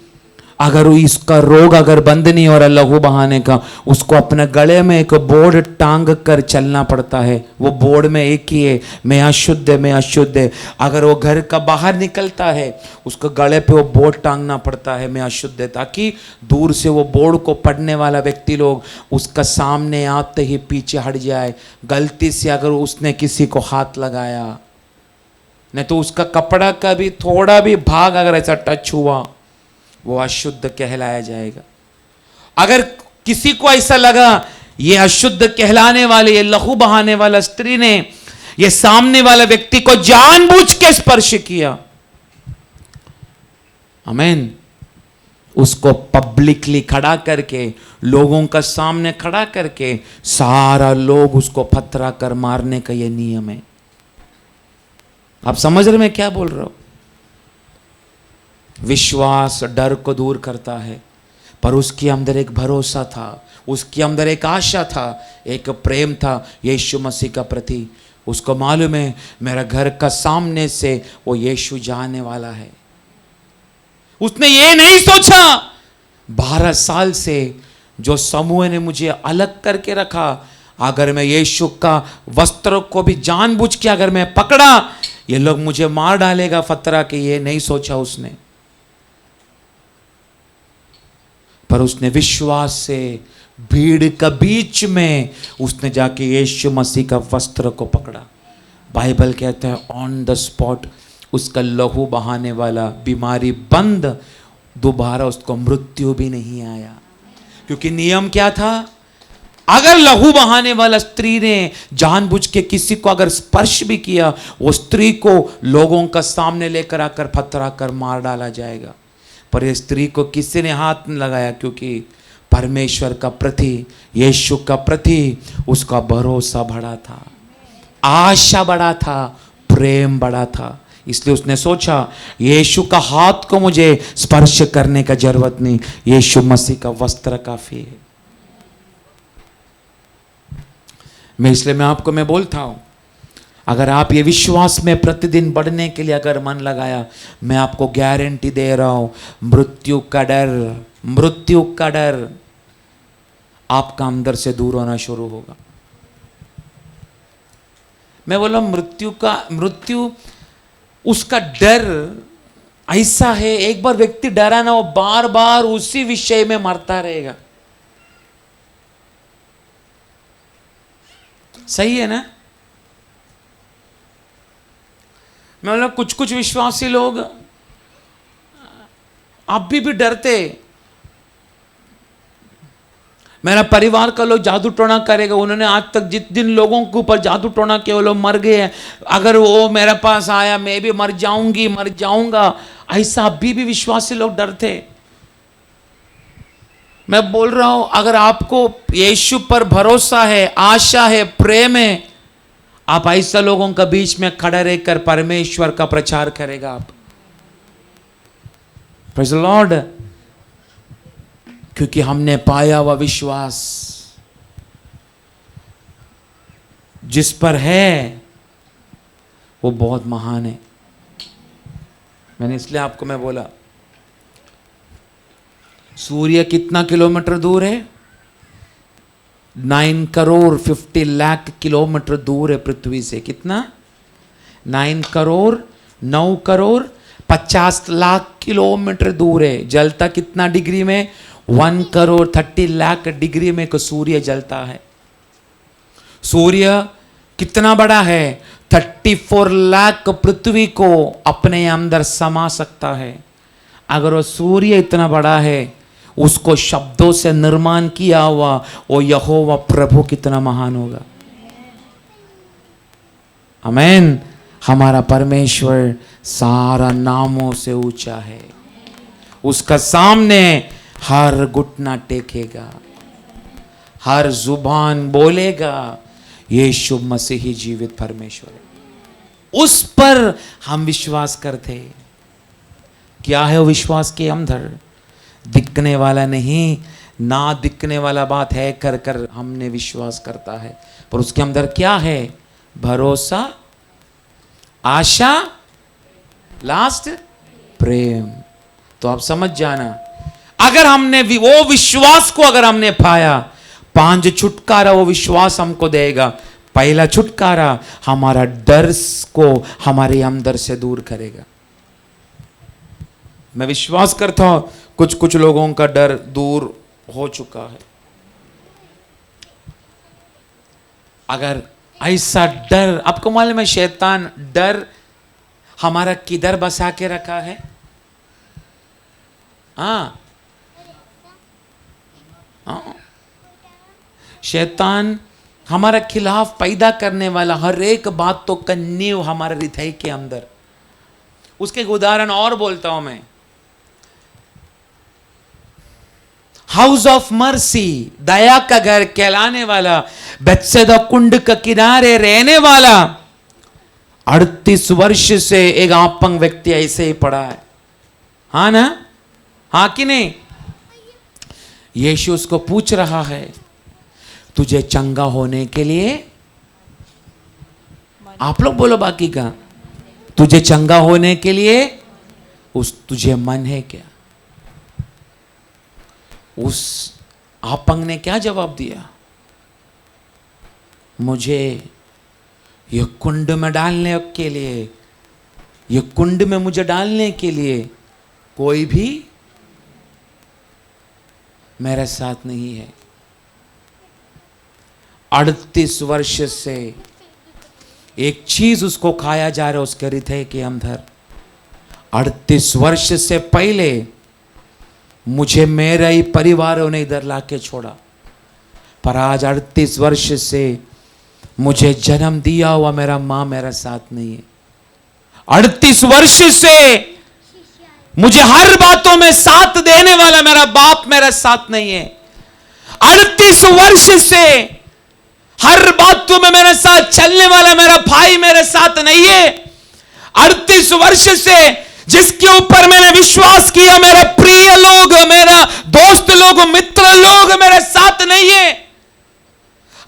अगर इसका रोग अगर बंद नहीं हो रहा लहू बहाने का, उसको अपने गले में एक बोर्ड टांग कर चलना पड़ता है। वो बोर्ड में एक ही है, मैं अशुद्ध है। अगर वो घर का बाहर निकलता है, उसको गले पे वो बोर्ड टांगना पड़ता है, मैं अशुद्ध है, ताकि दूर से वो बोर्ड को पढ़ने वाला व्यक्ति लोग उसका सामने आते ही पीछे हट जाए। गलती से अगर उसने किसी को हाथ लगाया, नहीं तो उसका कपड़ा का भी थोड़ा भी भाग अगर ऐसा टच हुआ, वो अशुद्ध कहलाया जाएगा। अगर किसी को ऐसा लगा ये अशुद्ध कहलाने वाले, ये लहू बहाने वाला स्त्री ने ये सामने वाला व्यक्ति को जानबूझ के स्पर्श किया, आमीन, उसको पब्लिकली खड़ा करके, लोगों का सामने खड़ा करके सारा लोग उसको पथरा कर मारने का ये नियम है। आप समझ रहे मैं क्या बोल रहा हूं? विश्वास डर को दूर करता है, पर उसके अंदर एक भरोसा था, उसके अंदर एक आशा था, एक प्रेम था यीशु मसीह का प्रति। उसको मालूम है मेरा घर का सामने से वो यीशु जाने वाला है। उसने ये नहीं सोचा 12 साल से जो समूह ने मुझे अलग करके रखा, अगर मैं यीशु का वस्त्र को भी जानबूझ के अगर मैं पकड़ा, ये लोग मुझे मार डालेगा फतरा के, ये नहीं सोचा उसने। पर उसने विश्वास से भीड़ का बीच में उसने जाके यीशु मसीह का वस्त्र को पकड़ा। बाइबल कहता है ऑन द स्पॉट उसका लहू बहाने वाला बीमारी बंद, दोबारा उसको मृत्यु भी नहीं आया। क्योंकि नियम क्या था? अगर लहू बहाने वाला स्त्री ने जानबूझ के किसी को अगर स्पर्श भी किया, वो स्त्री को लोगों का सामने लेकर आकर पथरा कर मार डाला जाएगा। पर इस स्त्री को किसी ने हाथ नहीं लगाया, क्योंकि परमेश्वर का प्रति, यीशु का प्रति उसका भरोसा बढ़ा था, आशा बढ़ा था, प्रेम बढ़ा था। इसलिए उसने सोचा यीशु का हाथ को मुझे स्पर्श करने का जरूरत नहीं, यीशु मसीह का वस्त्र काफी है। मैं आपको बोलता हूं, अगर आप ये विश्वास में प्रतिदिन बढ़ने के लिए अगर मन लगाया, मैं आपको गारंटी दे रहा हूं, मृत्यु का डर आपका अंदर से दूर होना शुरू होगा। मैं बोला मृत्यु उसका डर ऐसा है, एक बार व्यक्ति डरा ना, वो बार बार उसी विषय में मरता रहेगा। सही है ना? मैं बोला कुछ विश्वासी लोग अभी भी डरते, मेरा परिवार का लोग जादू टोना करेगा, उन्होंने आज तक जिन लोगों के ऊपर जादू टोना किया वो लोग मर गए हैं, अगर वो मेरे पास आया मैं भी मर जाऊंगा, ऐसा अभी भी विश्वासी लोग डरते। मैं बोल रहा हूं, अगर आपको यीशु पर भरोसा है, आशा है, प्रेम है, आप ऐसा लोगों का बीच में खड़े रहकर परमेश्वर का प्रचार करेगा आप। Praise the Lord. क्योंकि हमने पाया हुआ विश्वास जिस पर है वो बहुत महान है। मैंने इसलिए आपको बोला, सूर्य कितना किलोमीटर दूर है? 9 करोड़ 50 लाख किलोमीटर दूर है पृथ्वी से। कितना? 9 करोड़ 50 लाख किलोमीटर दूर है। जलता कितना डिग्री में? 1 करोड़ 30 लाख डिग्री में को सूर्य जलता है। सूर्य कितना बड़ा है? 34 लाख पृथ्वी को अपने अंदर समा सकता है। अगर वो सूर्य इतना बड़ा है, उसको शब्दों से निर्माण किया हुआ वो यहोवा प्रभु कितना महान होगा। आमीन। हमारा परमेश्वर सारा नामों से ऊंचा है, उसका सामने हर घुटना टेकेगा, हर जुबान बोलेगा यीशु मसीह ही जीवित परमेश्वर है। उस पर हम विश्वास करते। क्या है वो विश्वास के अंदर? दिखने वाला नहीं, ना दिखने वाला बात है कर कर हमने विश्वास करता है, पर उसके अंदर क्या है? भरोसा, आशा, लास्ट प्रेम। तो आप समझ जाना, अगर हमने वो विश्वास को अगर हमने पाया, 5 छुटकारा वो विश्वास हमको देगा। पहला छुटकारा, हमारा डर को हमारे अंदर से दूर करेगा। मैं विश्वास करता हूं कुछ लोगों का डर दूर हो चुका है। अगर ऐसा डर, आपको मालूम है शैतान डर हमारा किधर बसा के रखा है? हाँ, शैतान हमारा खिलाफ पैदा करने वाला हर एक बात तो कन्नीव हमारे हृदय के अंदर। उसके एक उदाहरण और बोलता हूं मैं। हाउस ऑफ मर्सी, दया का घर कहलाने वाला, बेत्सैदा कुंड का किनारे रहने वाला 38 वर्ष से एक अपंग व्यक्ति ऐसे ही पड़ा है। हाँ ना, हाँ कि नहीं? यीशु उसको पूछ रहा है, तुझे चंगा होने के लिए, आप लोग बोलो बाकी का, तुझे चंगा होने के लिए तुझे मन है क्या? उस अपंग ने क्या जवाब दिया? मुझे ये कुंड में डालने के लिए, ये कुंड में मुझे डालने के लिए कोई भी मेरे साथ नहीं है। 38 वर्ष से एक चीज उसको खाया जा रहा है उसके हृदय के अंदर। 38 वर्ष से पहले मुझे मेरा ही परिवार ने इधर लाके छोड़ा, पर आज 38 वर्ष से मुझे जन्म दिया हुआ मेरा मां मेरे साथ नहीं है। 38 वर्ष से मुझे हर बातों में साथ देने वाला मेरा बाप मेरे साथ नहीं है। 38 वर्ष से हर बातों में मेरे साथ चलने वाला मेरा भाई मेरे साथ नहीं है। 38 वर्ष से जिसके ऊपर मैंने विश्वास किया, मेरे प्रिय लोग, मेरा दोस्त लोग, मित्र लोग मेरे साथ नहीं है।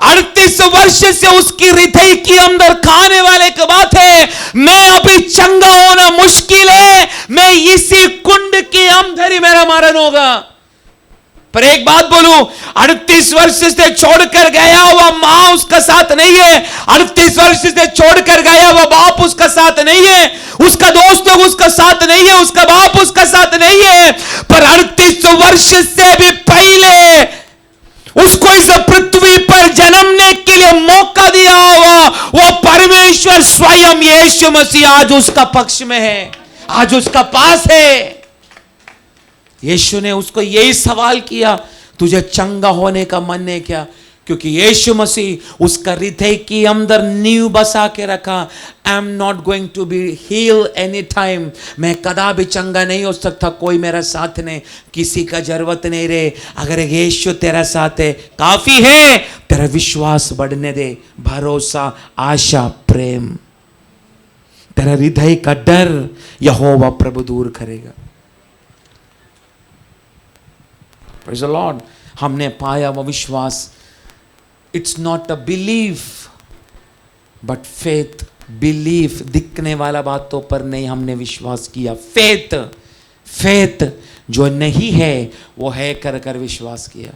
38 वर्ष से उसकी हृदय के अंदर खाने वाले की बात है, मैं अभी चंगा होना मुश्किल है, मैं इसी कुंड के अंदर ही मेरा मरण होगा। पर एक बात बोलूं, 38 वर्ष से छोड़कर गया हुआ मां उसका साथ नहीं है, 38 वर्ष से छोड़कर गया हुआ बाप उसका साथ नहीं है, उसका दोस्त उसका साथ नहीं है, उसका बाप उसका साथ नहीं है। पर 38 वर्ष से भी पहले उसको इस पृथ्वी पर जन्मने के लिए मौका दिया हुआ वो परमेश्वर स्वयं यीशु मसीह आज उसका पक्ष में है, आज उसका पास है। यीशु ने उसको यही सवाल किया, तुझे चंगा होने का मन है क्या? क्योंकि यीशु मसीह उसका हृदय के अंदर नींव बसा के रखा, I am not going to be heal any time, मैं कदा भी चंगा नहीं हो सकता, कोई मेरा साथ नहीं, किसी का जरूरत नहीं रे। अगर यीशु तेरा साथ है काफी है, तेरा विश्वास बढ़ने दे, भरोसा, आशा, प्रेम, तेरा हृदय का डर यहोवा प्रभु दूर करेगा। Praise the Lord. हमने पाया वो विश्वास, it's not a belief but faith. Belief दिखने वाला बातों पर नहीं, हमने विश्वास किया। फेथ, फेथ जो नहीं है वो है कर कर विश्वास किया।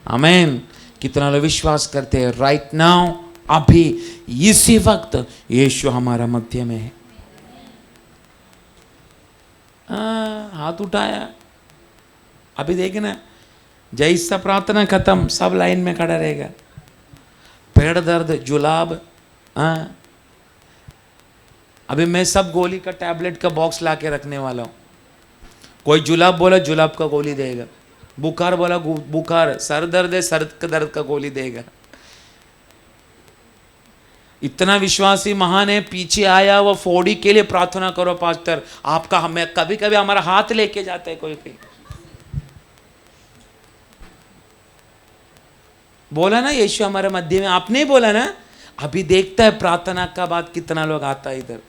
आमीन। कितना लोग विश्वास करते हैं राइट नाउ, अभी इसी वक्त यीशु हमारा मध्य में है। हाथ उठाया, अभी देखना जैसा प्रार्थना खत्म सब लाइन में खड़ा रहेगा। पेड़ दर्द, जुलाब, अभी मैं सब गोली का टैबलेट का बॉक्स ला के रखने वाला हूँ। कोई जुलाब बोला जुलाब का गोली देगा, बुखार बोला बुखार, सर दर्द है सर का दर्द का गोली देगा। इतना विश्वासी महान है, पीछे आया वो फोड़ी के लिए प्रार्थना करो पास्टर आपका। हमें कभी कभी हमारा हाथ लेके जाता है कोई कोई। बोला ना यीशु हमारे मध्य में, आपने ही बोला ना। अभी देखता है प्रार्थना का बाद कितना लोग आता है इधर।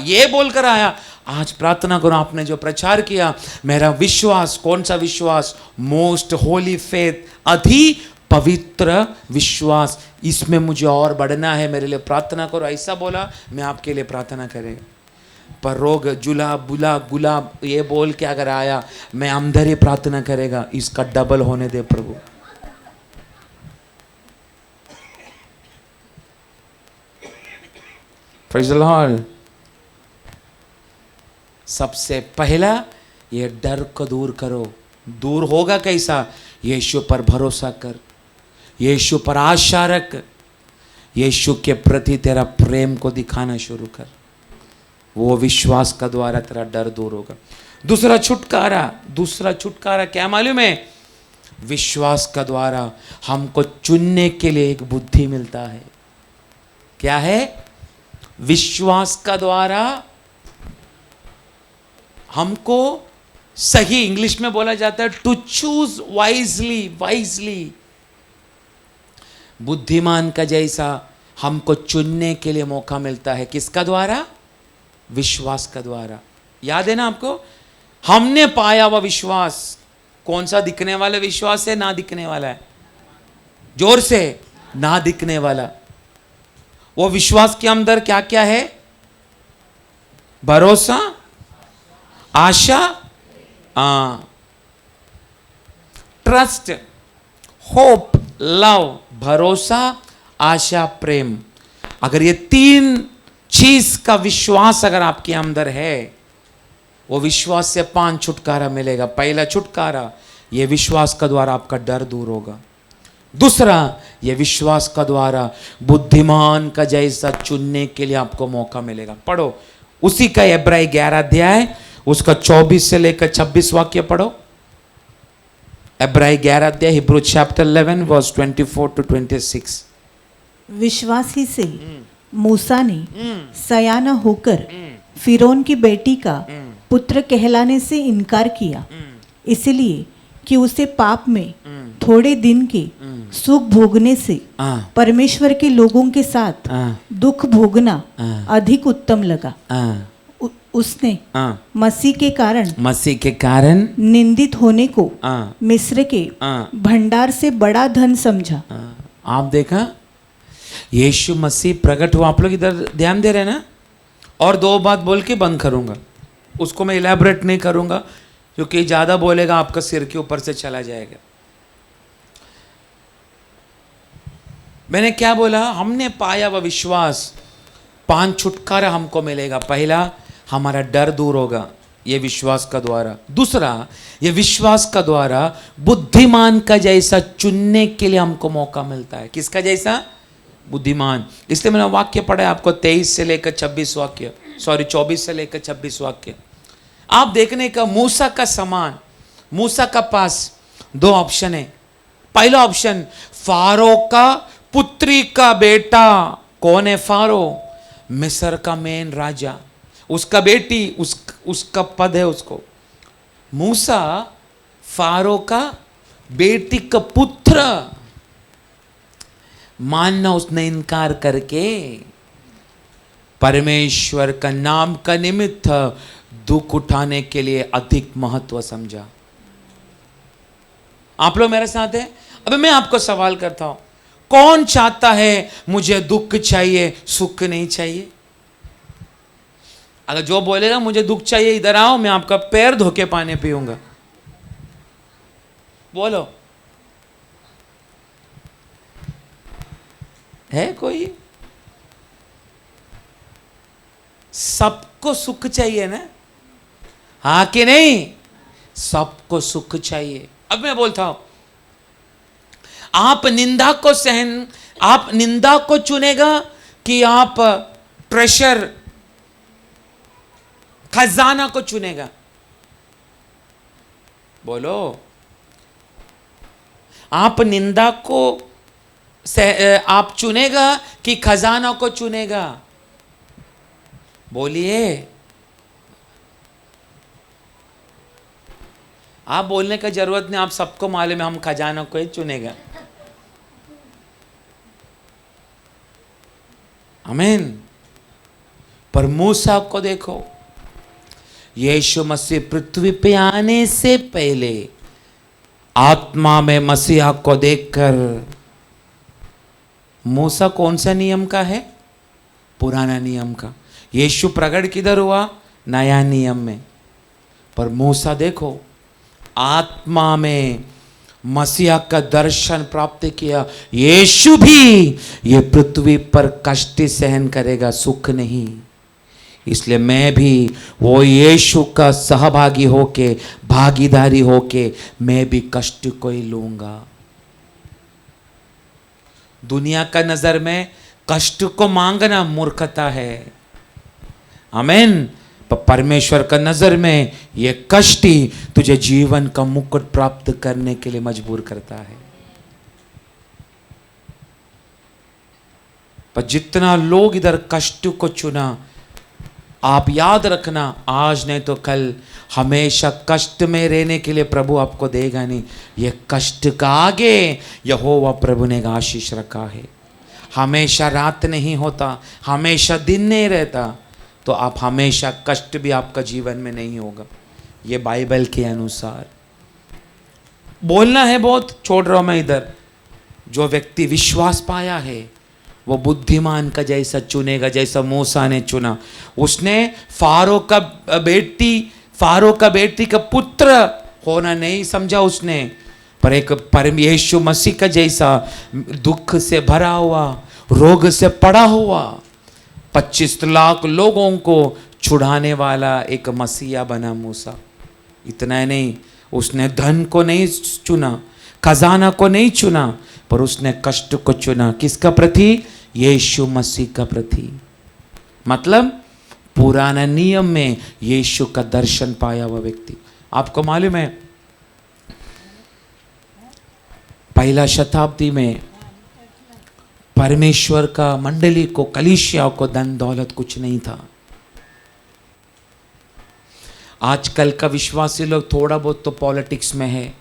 ये बोलकर आया आज प्रार्थना करो। आपने जो प्रचार किया, मेरा विश्वास, कौन सा विश्वास? मोस्ट होली फेथ, अति पवित्र विश्वास, इसमें मुझे और बढ़ना है, मेरे लिए प्रार्थना करो। ऐसा बोला, मैं आपके लिए प्रार्थना करेगा। पर रोग, जुलाब, बुला, गुलाब ये बोल के अगर आया, मैं अंदर ही प्रार्थना करेगा, इसका डबल होने दे प्रभु। Praise the Lord. सबसे पहला ये डर को दूर करो। दूर होगा कैसा? यीशु पर भरोसा कर, यीशु पर आशा रख, यीशु के प्रति तेरा प्रेम को दिखाना शुरू कर। वो विश्वास का द्वारा तेरा डर दूर होगा। दूसरा छुटकारा क्या मालूम है? विश्वास का द्वारा हमको चुनने के लिए एक बुद्धि मिलता है। क्या है? विश्वास का द्वारा हमको सही इंग्लिश में बोला जाता है टू चूज वाइजली, वाइजली। बुद्धिमान का जैसा हमको चुनने के लिए मौका मिलता है, किसका द्वारा? विश्वास का द्वारा। याद है ना आपको, हमने पाया वह विश्वास कौन सा? दिखने वाला विश्वास है, ना दिखने वाला है? जोर से, ना दिखने वाला। वो विश्वास के अंदर क्या क्या है? भरोसा, आशा, ट्रस्ट, होप, लव। भरोसा, आशा, प्रेम। अगर ये तीन चीज का विश्वास अगर आपके अंदर है, वो विश्वास से 5 छुटकारा मिलेगा। पहला छुटकारा, ये विश्वास का द्वारा आपका डर दूर होगा। दूसरा, ये विश्वास का द्वारा बुद्धिमान का जैसा चुनने के लिए आपको मौका मिलेगा। पढ़ो उसी का इब्रानी 11 अध्याय, उसका 24 से लेकर 26 वाक्य पढ़ो। इब्रानी 11 अध्याय, हिब्रू चैप्टर 11 वर्स 24 to 26। विश्वास ही से मूसा ने सयाना होकर फिरौन की बेटी का पुत्र कहलाने से इनकार किया, इसलिए कि उसे पाप में थोड़े दिन के सुख भोगने से परमेश्वर के लोगों के साथ दुख भोगना अधिक उत्तम लगा। उसने मसीह के कारण निंदित होने को मिस्र के भंडार से बड़ा धन समझा। आप देखा, यीशु मसीह प्रकट हुआ। आप लोग इधर ध्यान दे रहे हैं ना? और 2 बात बोल के बंद करूंगा, उसको मैं इलैबोरेट नहीं करूंगा, क्योंकि ज़्यादा बोलेगा आपका सिर के ऊपर से चला जाएगा। मैंने क्या बोला? हमने पाया वह विश्वास, 5 छुटकारा हमको मिलेगा। पहला, हमारा डर दूर होगा, ये विश्वास का द्वारा। दूसरा, ये विश्वास का द्वारा बुद्धिमान का जैसा चुनने के लिए हमको मौका मिलता है। किसका जैसा? बुद्धिमान। इसलिए मैंने वाक्य पढ़ा है आपको 23 से लेकर 26 वाक्य, 24 से लेकर 26 वाक्य। आप देखने का मूसा का समान, मूसा का पास 2 ऑप्शन है। पहला ऑप्शन, फारो का पुत्री का बेटा। कौन है फारो? मिस्र का मेन राजा, उसका बेटी, उसका पद है उसको। मूसा फारो का बेटी का पुत्र मानना उसने इनकार करके परमेश्वर का नाम का निमित्त दुख उठाने के लिए अधिक महत्व समझा। आप लोग मेरे साथ हैं? अब मैं आपको सवाल करता हूं, कौन चाहता है मुझे दुख चाहिए, सुख नहीं चाहिए? अगर जो बोलेगा मुझे दुख चाहिए, इधर आओ, मैं आपका पैर धो के पानी पीऊंगा। बोलो, है कोई? सबको सुख चाहिए ना? हाँ कि नहीं? सबको सुख चाहिए। अब मैं बोलता हूं, आप निंदा को चुनेगा कि आप ट्रेशर, खजाना को चुनेगा? बोलो, आप निंदा को आप चुनेगा कि खजाना को चुनेगा? बोलिए। आप बोलने का जरूरत नहीं, आप सबको मालूम है हम खजाना को ही चुनेगा। आमीन। पर मूसा को देखो, यीशु मसीह पृथ्वी पे आने से पहले आत्मा में मसीहा को देखकर, मूसा कौन सा नियम का है? पुराना नियम का। यीशु प्रकट किधर हुआ? नया नियम में। पर मूसा देखो, आत्मा में मसीहा का दर्शन प्राप्त किया। यीशु भी ये पृथ्वी पर कष्ट सहन करेगा, सुख नहीं। इसलिए मैं भी वो यीशु का सहभागी होके, भागीदारी होके, मैं भी कष्ट को ही लूंगा। दुनिया का नजर में कष्ट को मांगना मूर्खता है। आमीन। पर परमेश्वर का नजर में ये कष्ट ही तुझे जीवन का मुकुट प्राप्त करने के लिए मजबूर करता है। पर जितना लोग इधर कष्ट को चुना, आप याद रखना, आज नहीं तो कल हमेशा कष्ट में रहने के लिए प्रभु आपको देगा नहीं। ये कष्ट का आगे यहोवा प्रभु ने आशीष रखा है। हमेशा रात नहीं होता, हमेशा दिन नहीं रहता, तो आप हमेशा कष्ट भी आपका जीवन में नहीं होगा। ये बाइबल के अनुसार बोलना है बहुत, छोड़ रहा हूं मैं इधर। जो व्यक्ति विश्वास पाया है वो बुद्धिमान का जैसा चुनेगा, जैसा मूसा ने चुना। उसने फारो का बेटी का पुत्र होना नहीं समझा उसने, पर एक परम यीशु मसीह का जैसा दुख से भरा हुआ, रोग से पड़ा हुआ, 25 लाख लोगों को छुड़ाने वाला एक मसीहा बना मूसा। इतना नहीं, उसने धन को नहीं चुना, खजाना को नहीं चुना, पर उसने कष्ट को चुना। किसका प्रति? यीशु मसीह का प्रति। मतलब पुराना नियम में यीशु का दर्शन पाया हुआ व्यक्ति। आपको मालूम है पहला शताब्दी में परमेश्वर का मंडली को, कलीसिया को धन दौलत कुछ नहीं था। आजकल का विश्वासी लोग थोड़ा बहुत तो पॉलिटिक्स में है,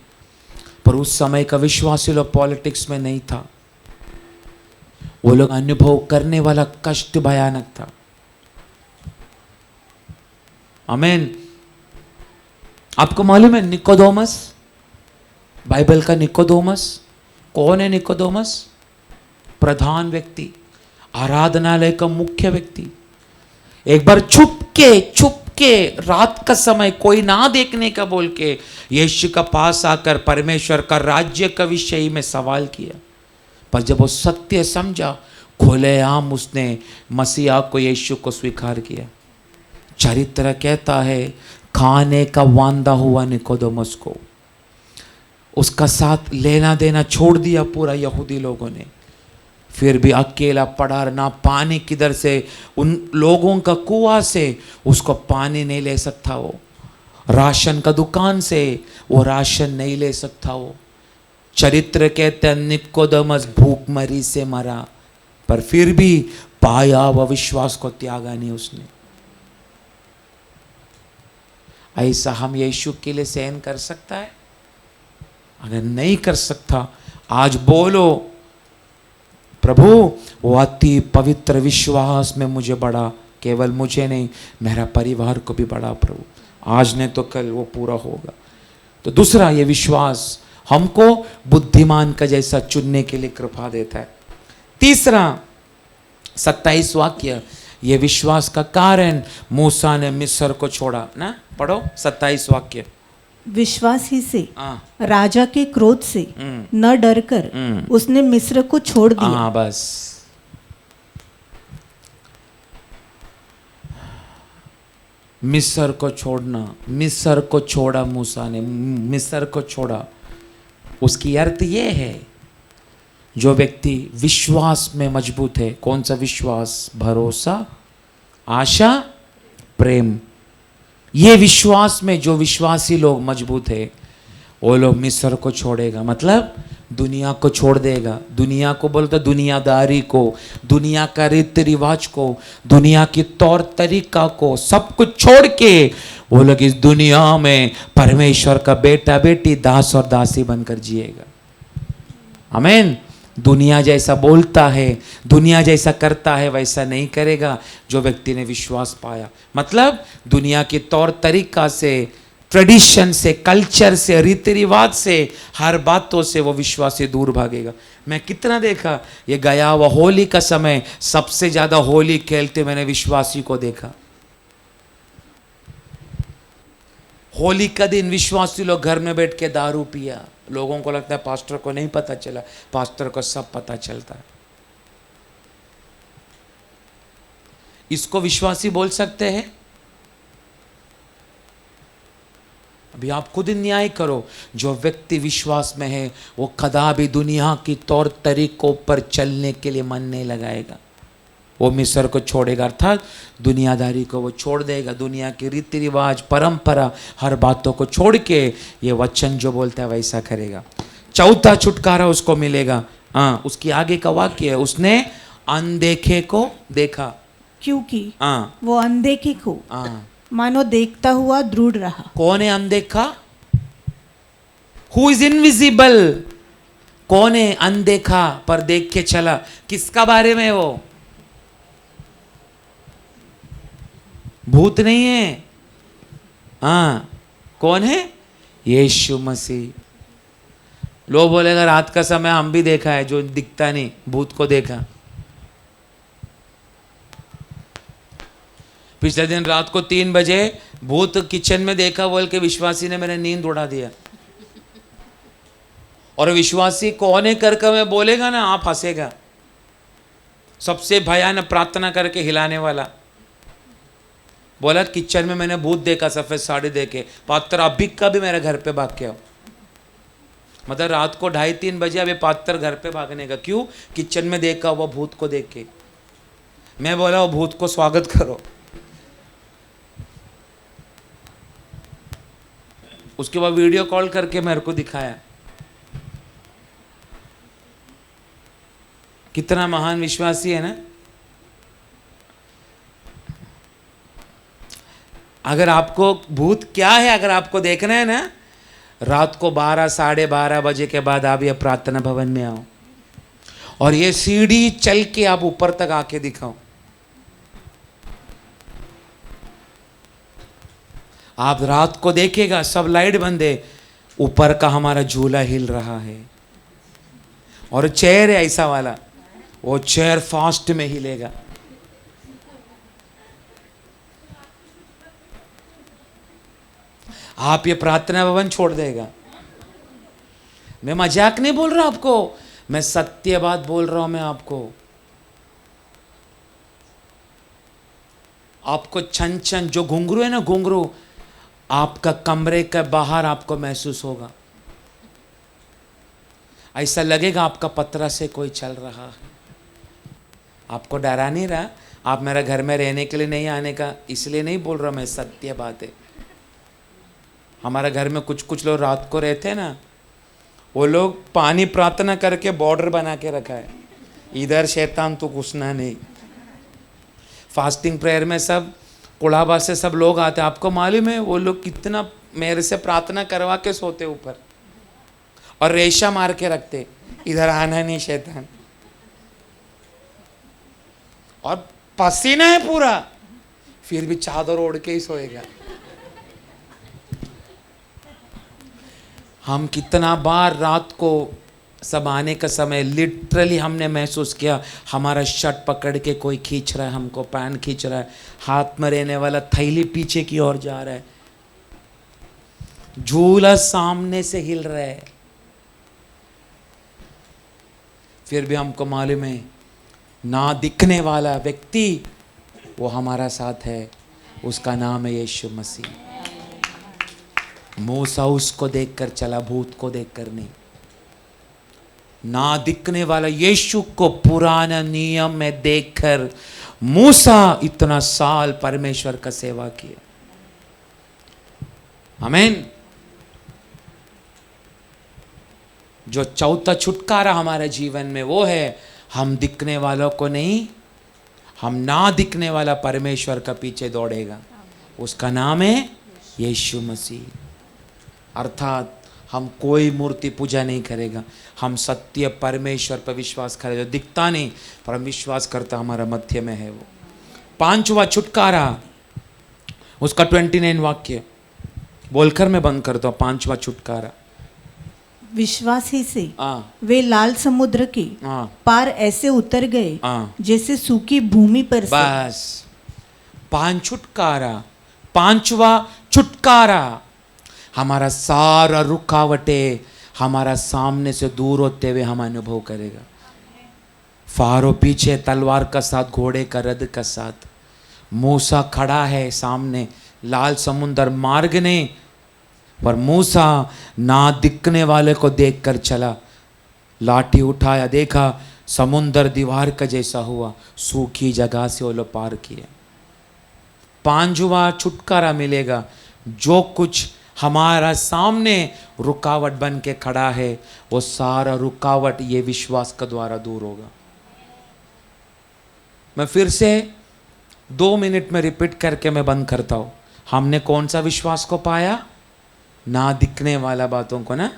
पर उस समय का विश्वासी लोग पॉलिटिक्स में नहीं था। वो लोग अनुभव करने वाला कष्ट भयानक था। आमीन। आपको मालूम है निकोदेमस, बाइबल का निकोदेमस कौन है? निकोदेमस प्रधान व्यक्ति, आराधनालय का मुख्य व्यक्ति। एक बार छुप के रात का समय कोई ना देखने का बोल के यीशु का पास आकर परमेश्वर का राज्य का विषय में सवाल किया, पर जब वो सत्य समझा, खुलेआम उसने मसीहा को, यीशु को स्वीकार किया। चरित्र कहता है खाने का वांदा हुआ निकोदेमस को, उसका साथ लेना देना छोड़ दिया पूरा यहूदी लोगों ने। फिर भी अकेला पड़ा, ना पानी किधर से, उन लोगों का कुआं से उसको पानी नहीं ले सकता, वो राशन का दुकान से वो राशन नहीं ले सकता। वो चरित्र कहते हैं निकोदेमस भूखमरी से मरा, पर फिर भी पाया वह विश्वास को त्यागा नहीं उसने। ऐसा हम यीशु के लिए सहन कर सकता है? अगर नहीं कर सकता, आज बोलो प्रभु वो अति पवित्र विश्वास में मुझे बढ़ा, केवल मुझे नहीं मेरा परिवार को भी बढ़ा प्रभु, आज नहीं तो कल वो पूरा होगा। तो दूसरा, ये विश्वास हमको बुद्धिमान का जैसा चुनने के लिए कृपा देता है। तीसरा 27 वाक्य, ये विश्वास का कारण मूसा ने मिस्र को छोड़ा ना। पढ़ो 27 वाक्य। विश्वास ही से राजा के क्रोध से न डरकर उसने मिस्र को छोड़ दिया। हाँ बस, मिस्र को छोड़ना, मिस्र को छोड़ा मूसा ने, मिस्र को छोड़ा। उसकी अर्थ ये है जो व्यक्ति विश्वास में मजबूत है। कौन सा विश्वास? भरोसा, आशा, प्रेम। ये विश्वास में जो विश्वासी लोग मजबूत है वो लोग मिस्र को छोड़ेगा, मतलब दुनिया को छोड़ देगा। दुनिया को बोलते दुनियादारी को, दुनिया का रीति रिवाज को, दुनिया की तौर तरीका को, सब कुछ छोड़ के वो लोग इस दुनिया में परमेश्वर का बेटा बेटी, दास और दासी बनकर जिएगा। आमीन। दुनिया जैसा बोलता है, दुनिया जैसा करता है, वैसा नहीं करेगा जो व्यक्ति ने विश्वास पाया। मतलब दुनिया की तौर तरीका से, ट्रेडिशन से, कल्चर से, रीति रिवाज से, हर बातों से वो विश्वासी दूर भागेगा। मैं कितना देखा, ये गया हुआ होली का समय सबसे ज्यादा होली खेलते मैंने विश्वासी को देखा। होली का दिन विश्वासी लोग घर में बैठ के दारू पिया। लोगों को लगता है पास्टर को नहीं पता चला, पास्टर को सब पता चलता है। इसको विश्वासी बोल सकते हैं? अभी आप खुद न्याय करो। जो व्यक्ति विश्वास में है वो कदापि दुनिया की तौर तरीकों पर चलने के लिए मन नहीं लगाएगा। वो मिस्र को छोड़ेगा, अर्थात दुनियादारी को वो छोड़ देगा। दुनिया के रीति रिवाज, परंपरा, हर बातों को छोड़ के ये वचन जो बोलता है वैसा करेगा। चौथा छुटकारा उसको मिलेगा। हाँ, उसकी आगे का वाक्य है, उसने अनदेखे को देखा। क्योंकि वो अनदेखे को मानो देखता हुआ दृढ़ रहा। कौन है अनदेखा? Who is invisible? कौन है अनदेखा पर देख के चला? किसका बारे में? वो भूत नहीं है। हाँ, कौन है? यीशु मसीह। लोग बोलेगा रात का समय हम भी देखा है, जो दिखता नहीं, भूत को देखा। पिछले दिन रात को 3 बजे भूत किचन में देखा बोल के विश्वासी ने मेरे नींद उड़ा दिया। और विश्वासी कोने करके मैं बोलेगा ना, आप हंसेगा। सबसे भयानक प्रार्थना करके हिलाने वाला बोला किचन में मैंने भूत देखा सफेद साड़ी देके। पात्र अभी का भी मेरे घर पे भाग के आओ। मतलब रात को 2:30-3 बजे अभी पात्र घर पे भागने का क्यों? किचन में देखा वो भूत को देख के। मैं बोला वो भूत को स्वागत करो। उसके बाद वीडियो कॉल करके मेरे को दिखाया। कितना महान विश्वासी है ना। अगर आपको भूत क्या है, अगर आपको देखना है ना, रात को 12 साढ़े 12 बजे के बाद आप ये प्रार्थना भवन में आओ और ये सीढ़ी चल के आप ऊपर तक आके दिखाओ। आप रात को देखेगा सब लाइट बंद है, ऊपर का हमारा झूला हिल रहा है और चेयर है ऐसा वाला, वो चेयर फास्ट में हिलेगा। आप ये प्रार्थना भवन छोड़ देगा। मैं मजाक नहीं बोल रहा आपको, मैं सत्य बात बोल रहा हूं। मैं आपको छन छन जो घुंघरू है ना, घुंघरू आपका कमरे के बाहर आपको महसूस होगा। ऐसा लगेगा आपका पतरा से कोई चल रहा है। आपको डरा नहीं रहा। आप मेरा घर में रहने के लिए नहीं आने का इसलिए नहीं बोल रहा मैं, सत्य बात है। हमारे घर में कुछ लोग रात को रहते हैं ना, वो लोग पानी प्रार्थना करके बॉर्डर बना के रखा है, इधर शैतान तो घुसना नहीं। फास्टिंग प्रेयर में सब कुड़ाबा से सब लोग आते हैं। आपको मालूम है वो लोग कितना मेरे से प्रार्थना करवा के सोते ऊपर और रेशा मार के रखते, इधर आना नहीं शैतान। और पसीना है पूरा, फिर भी चादर ओढ़ के ही सोएगा। हम कितना बार रात को सब आने का समय लिटरली हमने महसूस किया हमारा शर्ट पकड़ के कोई खींच रहा है, हमको पैंट खींच रहा है, हाथ में रहने वाला थैली पीछे की ओर जा रहा है, झूला सामने से हिल रहा है। फिर भी हमको मालूम है ना दिखने वाला व्यक्ति वो हमारा साथ है, उसका नाम है यीशु मसीह। मूसा उसको देखकर चला, भूत को देखकर नहीं। ना दिखने वाला यीशु को पुराना नियम में देखकर मूसा इतना साल परमेश्वर का सेवा किया। आमीन। जो चौथा छुटकारा हमारे जीवन में वो है, हम दिखने वालों को नहीं, हम ना दिखने वाला परमेश्वर का पीछे दौड़ेगा। उसका नाम है यीशु मसीह। अर्थात हम कोई मूर्ति पूजा नहीं करेगा, हम सत्य परमेश्वर पर विश्वास करेगा। जो दिखता नहीं पर हम विश्वास करता हमारा मध्य में है वो। 5वां छुटकारा, उसका 29 वाक्य बोलकर मैं बंद करता हूँ। 5वां छुटकारा, विश्वास ही से वे लाल समुद्र के पार ऐसे उतर गए जैसे सूखी भूमि पर से। बस 5 छुटकारा। 5वां छुटकारा, हमारा सारा रुकावटें हमारा सामने से दूर होते हुए हम अनुभव करेगा। फारो पीछे तलवार का साथ, घोड़े का रथ का साथ, मूसा खड़ा है सामने, लाल समुंदर मार्ग नहीं, पर मूसा ना दिखने वाले को देखकर चला। लाठी उठाया, देखा समुंदर दीवार का जैसा हुआ, सूखी जगह से वो लोग पार किए। 5वां छुटकारा मिलेगा, जो कुछ हमारा सामने रुकावट बन के खड़ा है वो सारा रुकावट ये विश्वास के द्वारा दूर होगा। मैं फिर से 2 मिनट में रिपीट करके मैं बंद करता हूँ। हमने कौन सा विश्वास को पाया? ना दिखने वाला बातों को ना।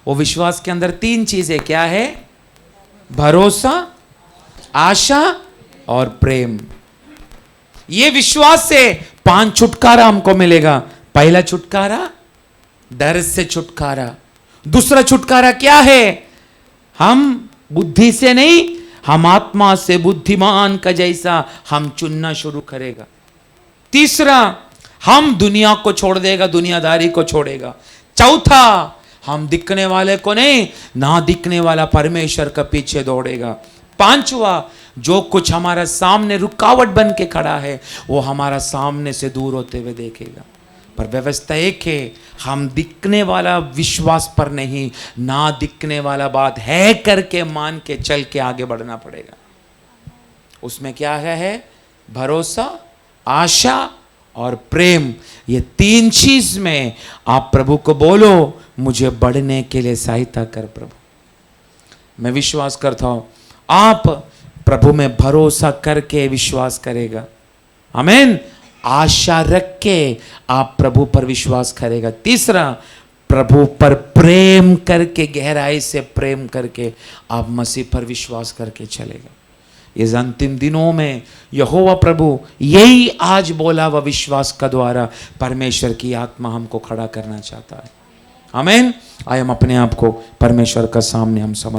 वो विश्वास के अंदर 3 चीजें क्या है? भरोसा, आशा और प्रेम। ये विश्वास से 5 छुटकारा हमको मिलेगा। पहला छुटकारा, डर से छुटकारा। दूसरा छुटकारा क्या है? हम बुद्धि से नहीं, हम आत्मा से बुद्धिमान का जैसा हम चुनना शुरू करेगा। तीसरा, हम दुनिया को छोड़ देगा, दुनियादारी को छोड़ेगा। चौथा, हम दिखने वाले को नहीं, ना दिखने वाला परमेश्वर का पीछे दौड़ेगा। पांचवा, जो कुछ हमारा सामने रुकावट बन के खड़ा है वो हमारा सामने से दूर होते हुए देखेगा। पर व्यवस्था एक है, हम दिखने वाला विश्वास पर नहीं, ना दिखने वाला बात है करके मान के चल के आगे बढ़ना पड़ेगा। उसमें क्या है? भरोसा, आशा और प्रेम। ये 3 चीज में आप प्रभु को बोलो, मुझे बढ़ने के लिए सहायता कर प्रभु। मैं विश्वास करता हूं आप प्रभु में भरोसा करके विश्वास करेगा। आमीन। आशा रख के आप प्रभु पर विश्वास करेगा। तीसरा, प्रभु पर प्रेम करके, गहराई से प्रेम करके आप मसीह पर विश्वास करके चलेगा। इस अंतिम दिनों में यहोवा प्रभु यही आज बोला व विश्वास का द्वारा परमेश्वर की आत्मा हमको खड़ा करना चाहता है। आमीन। आइए हम अपने आप को परमेश्वर का सामने हम समर्पित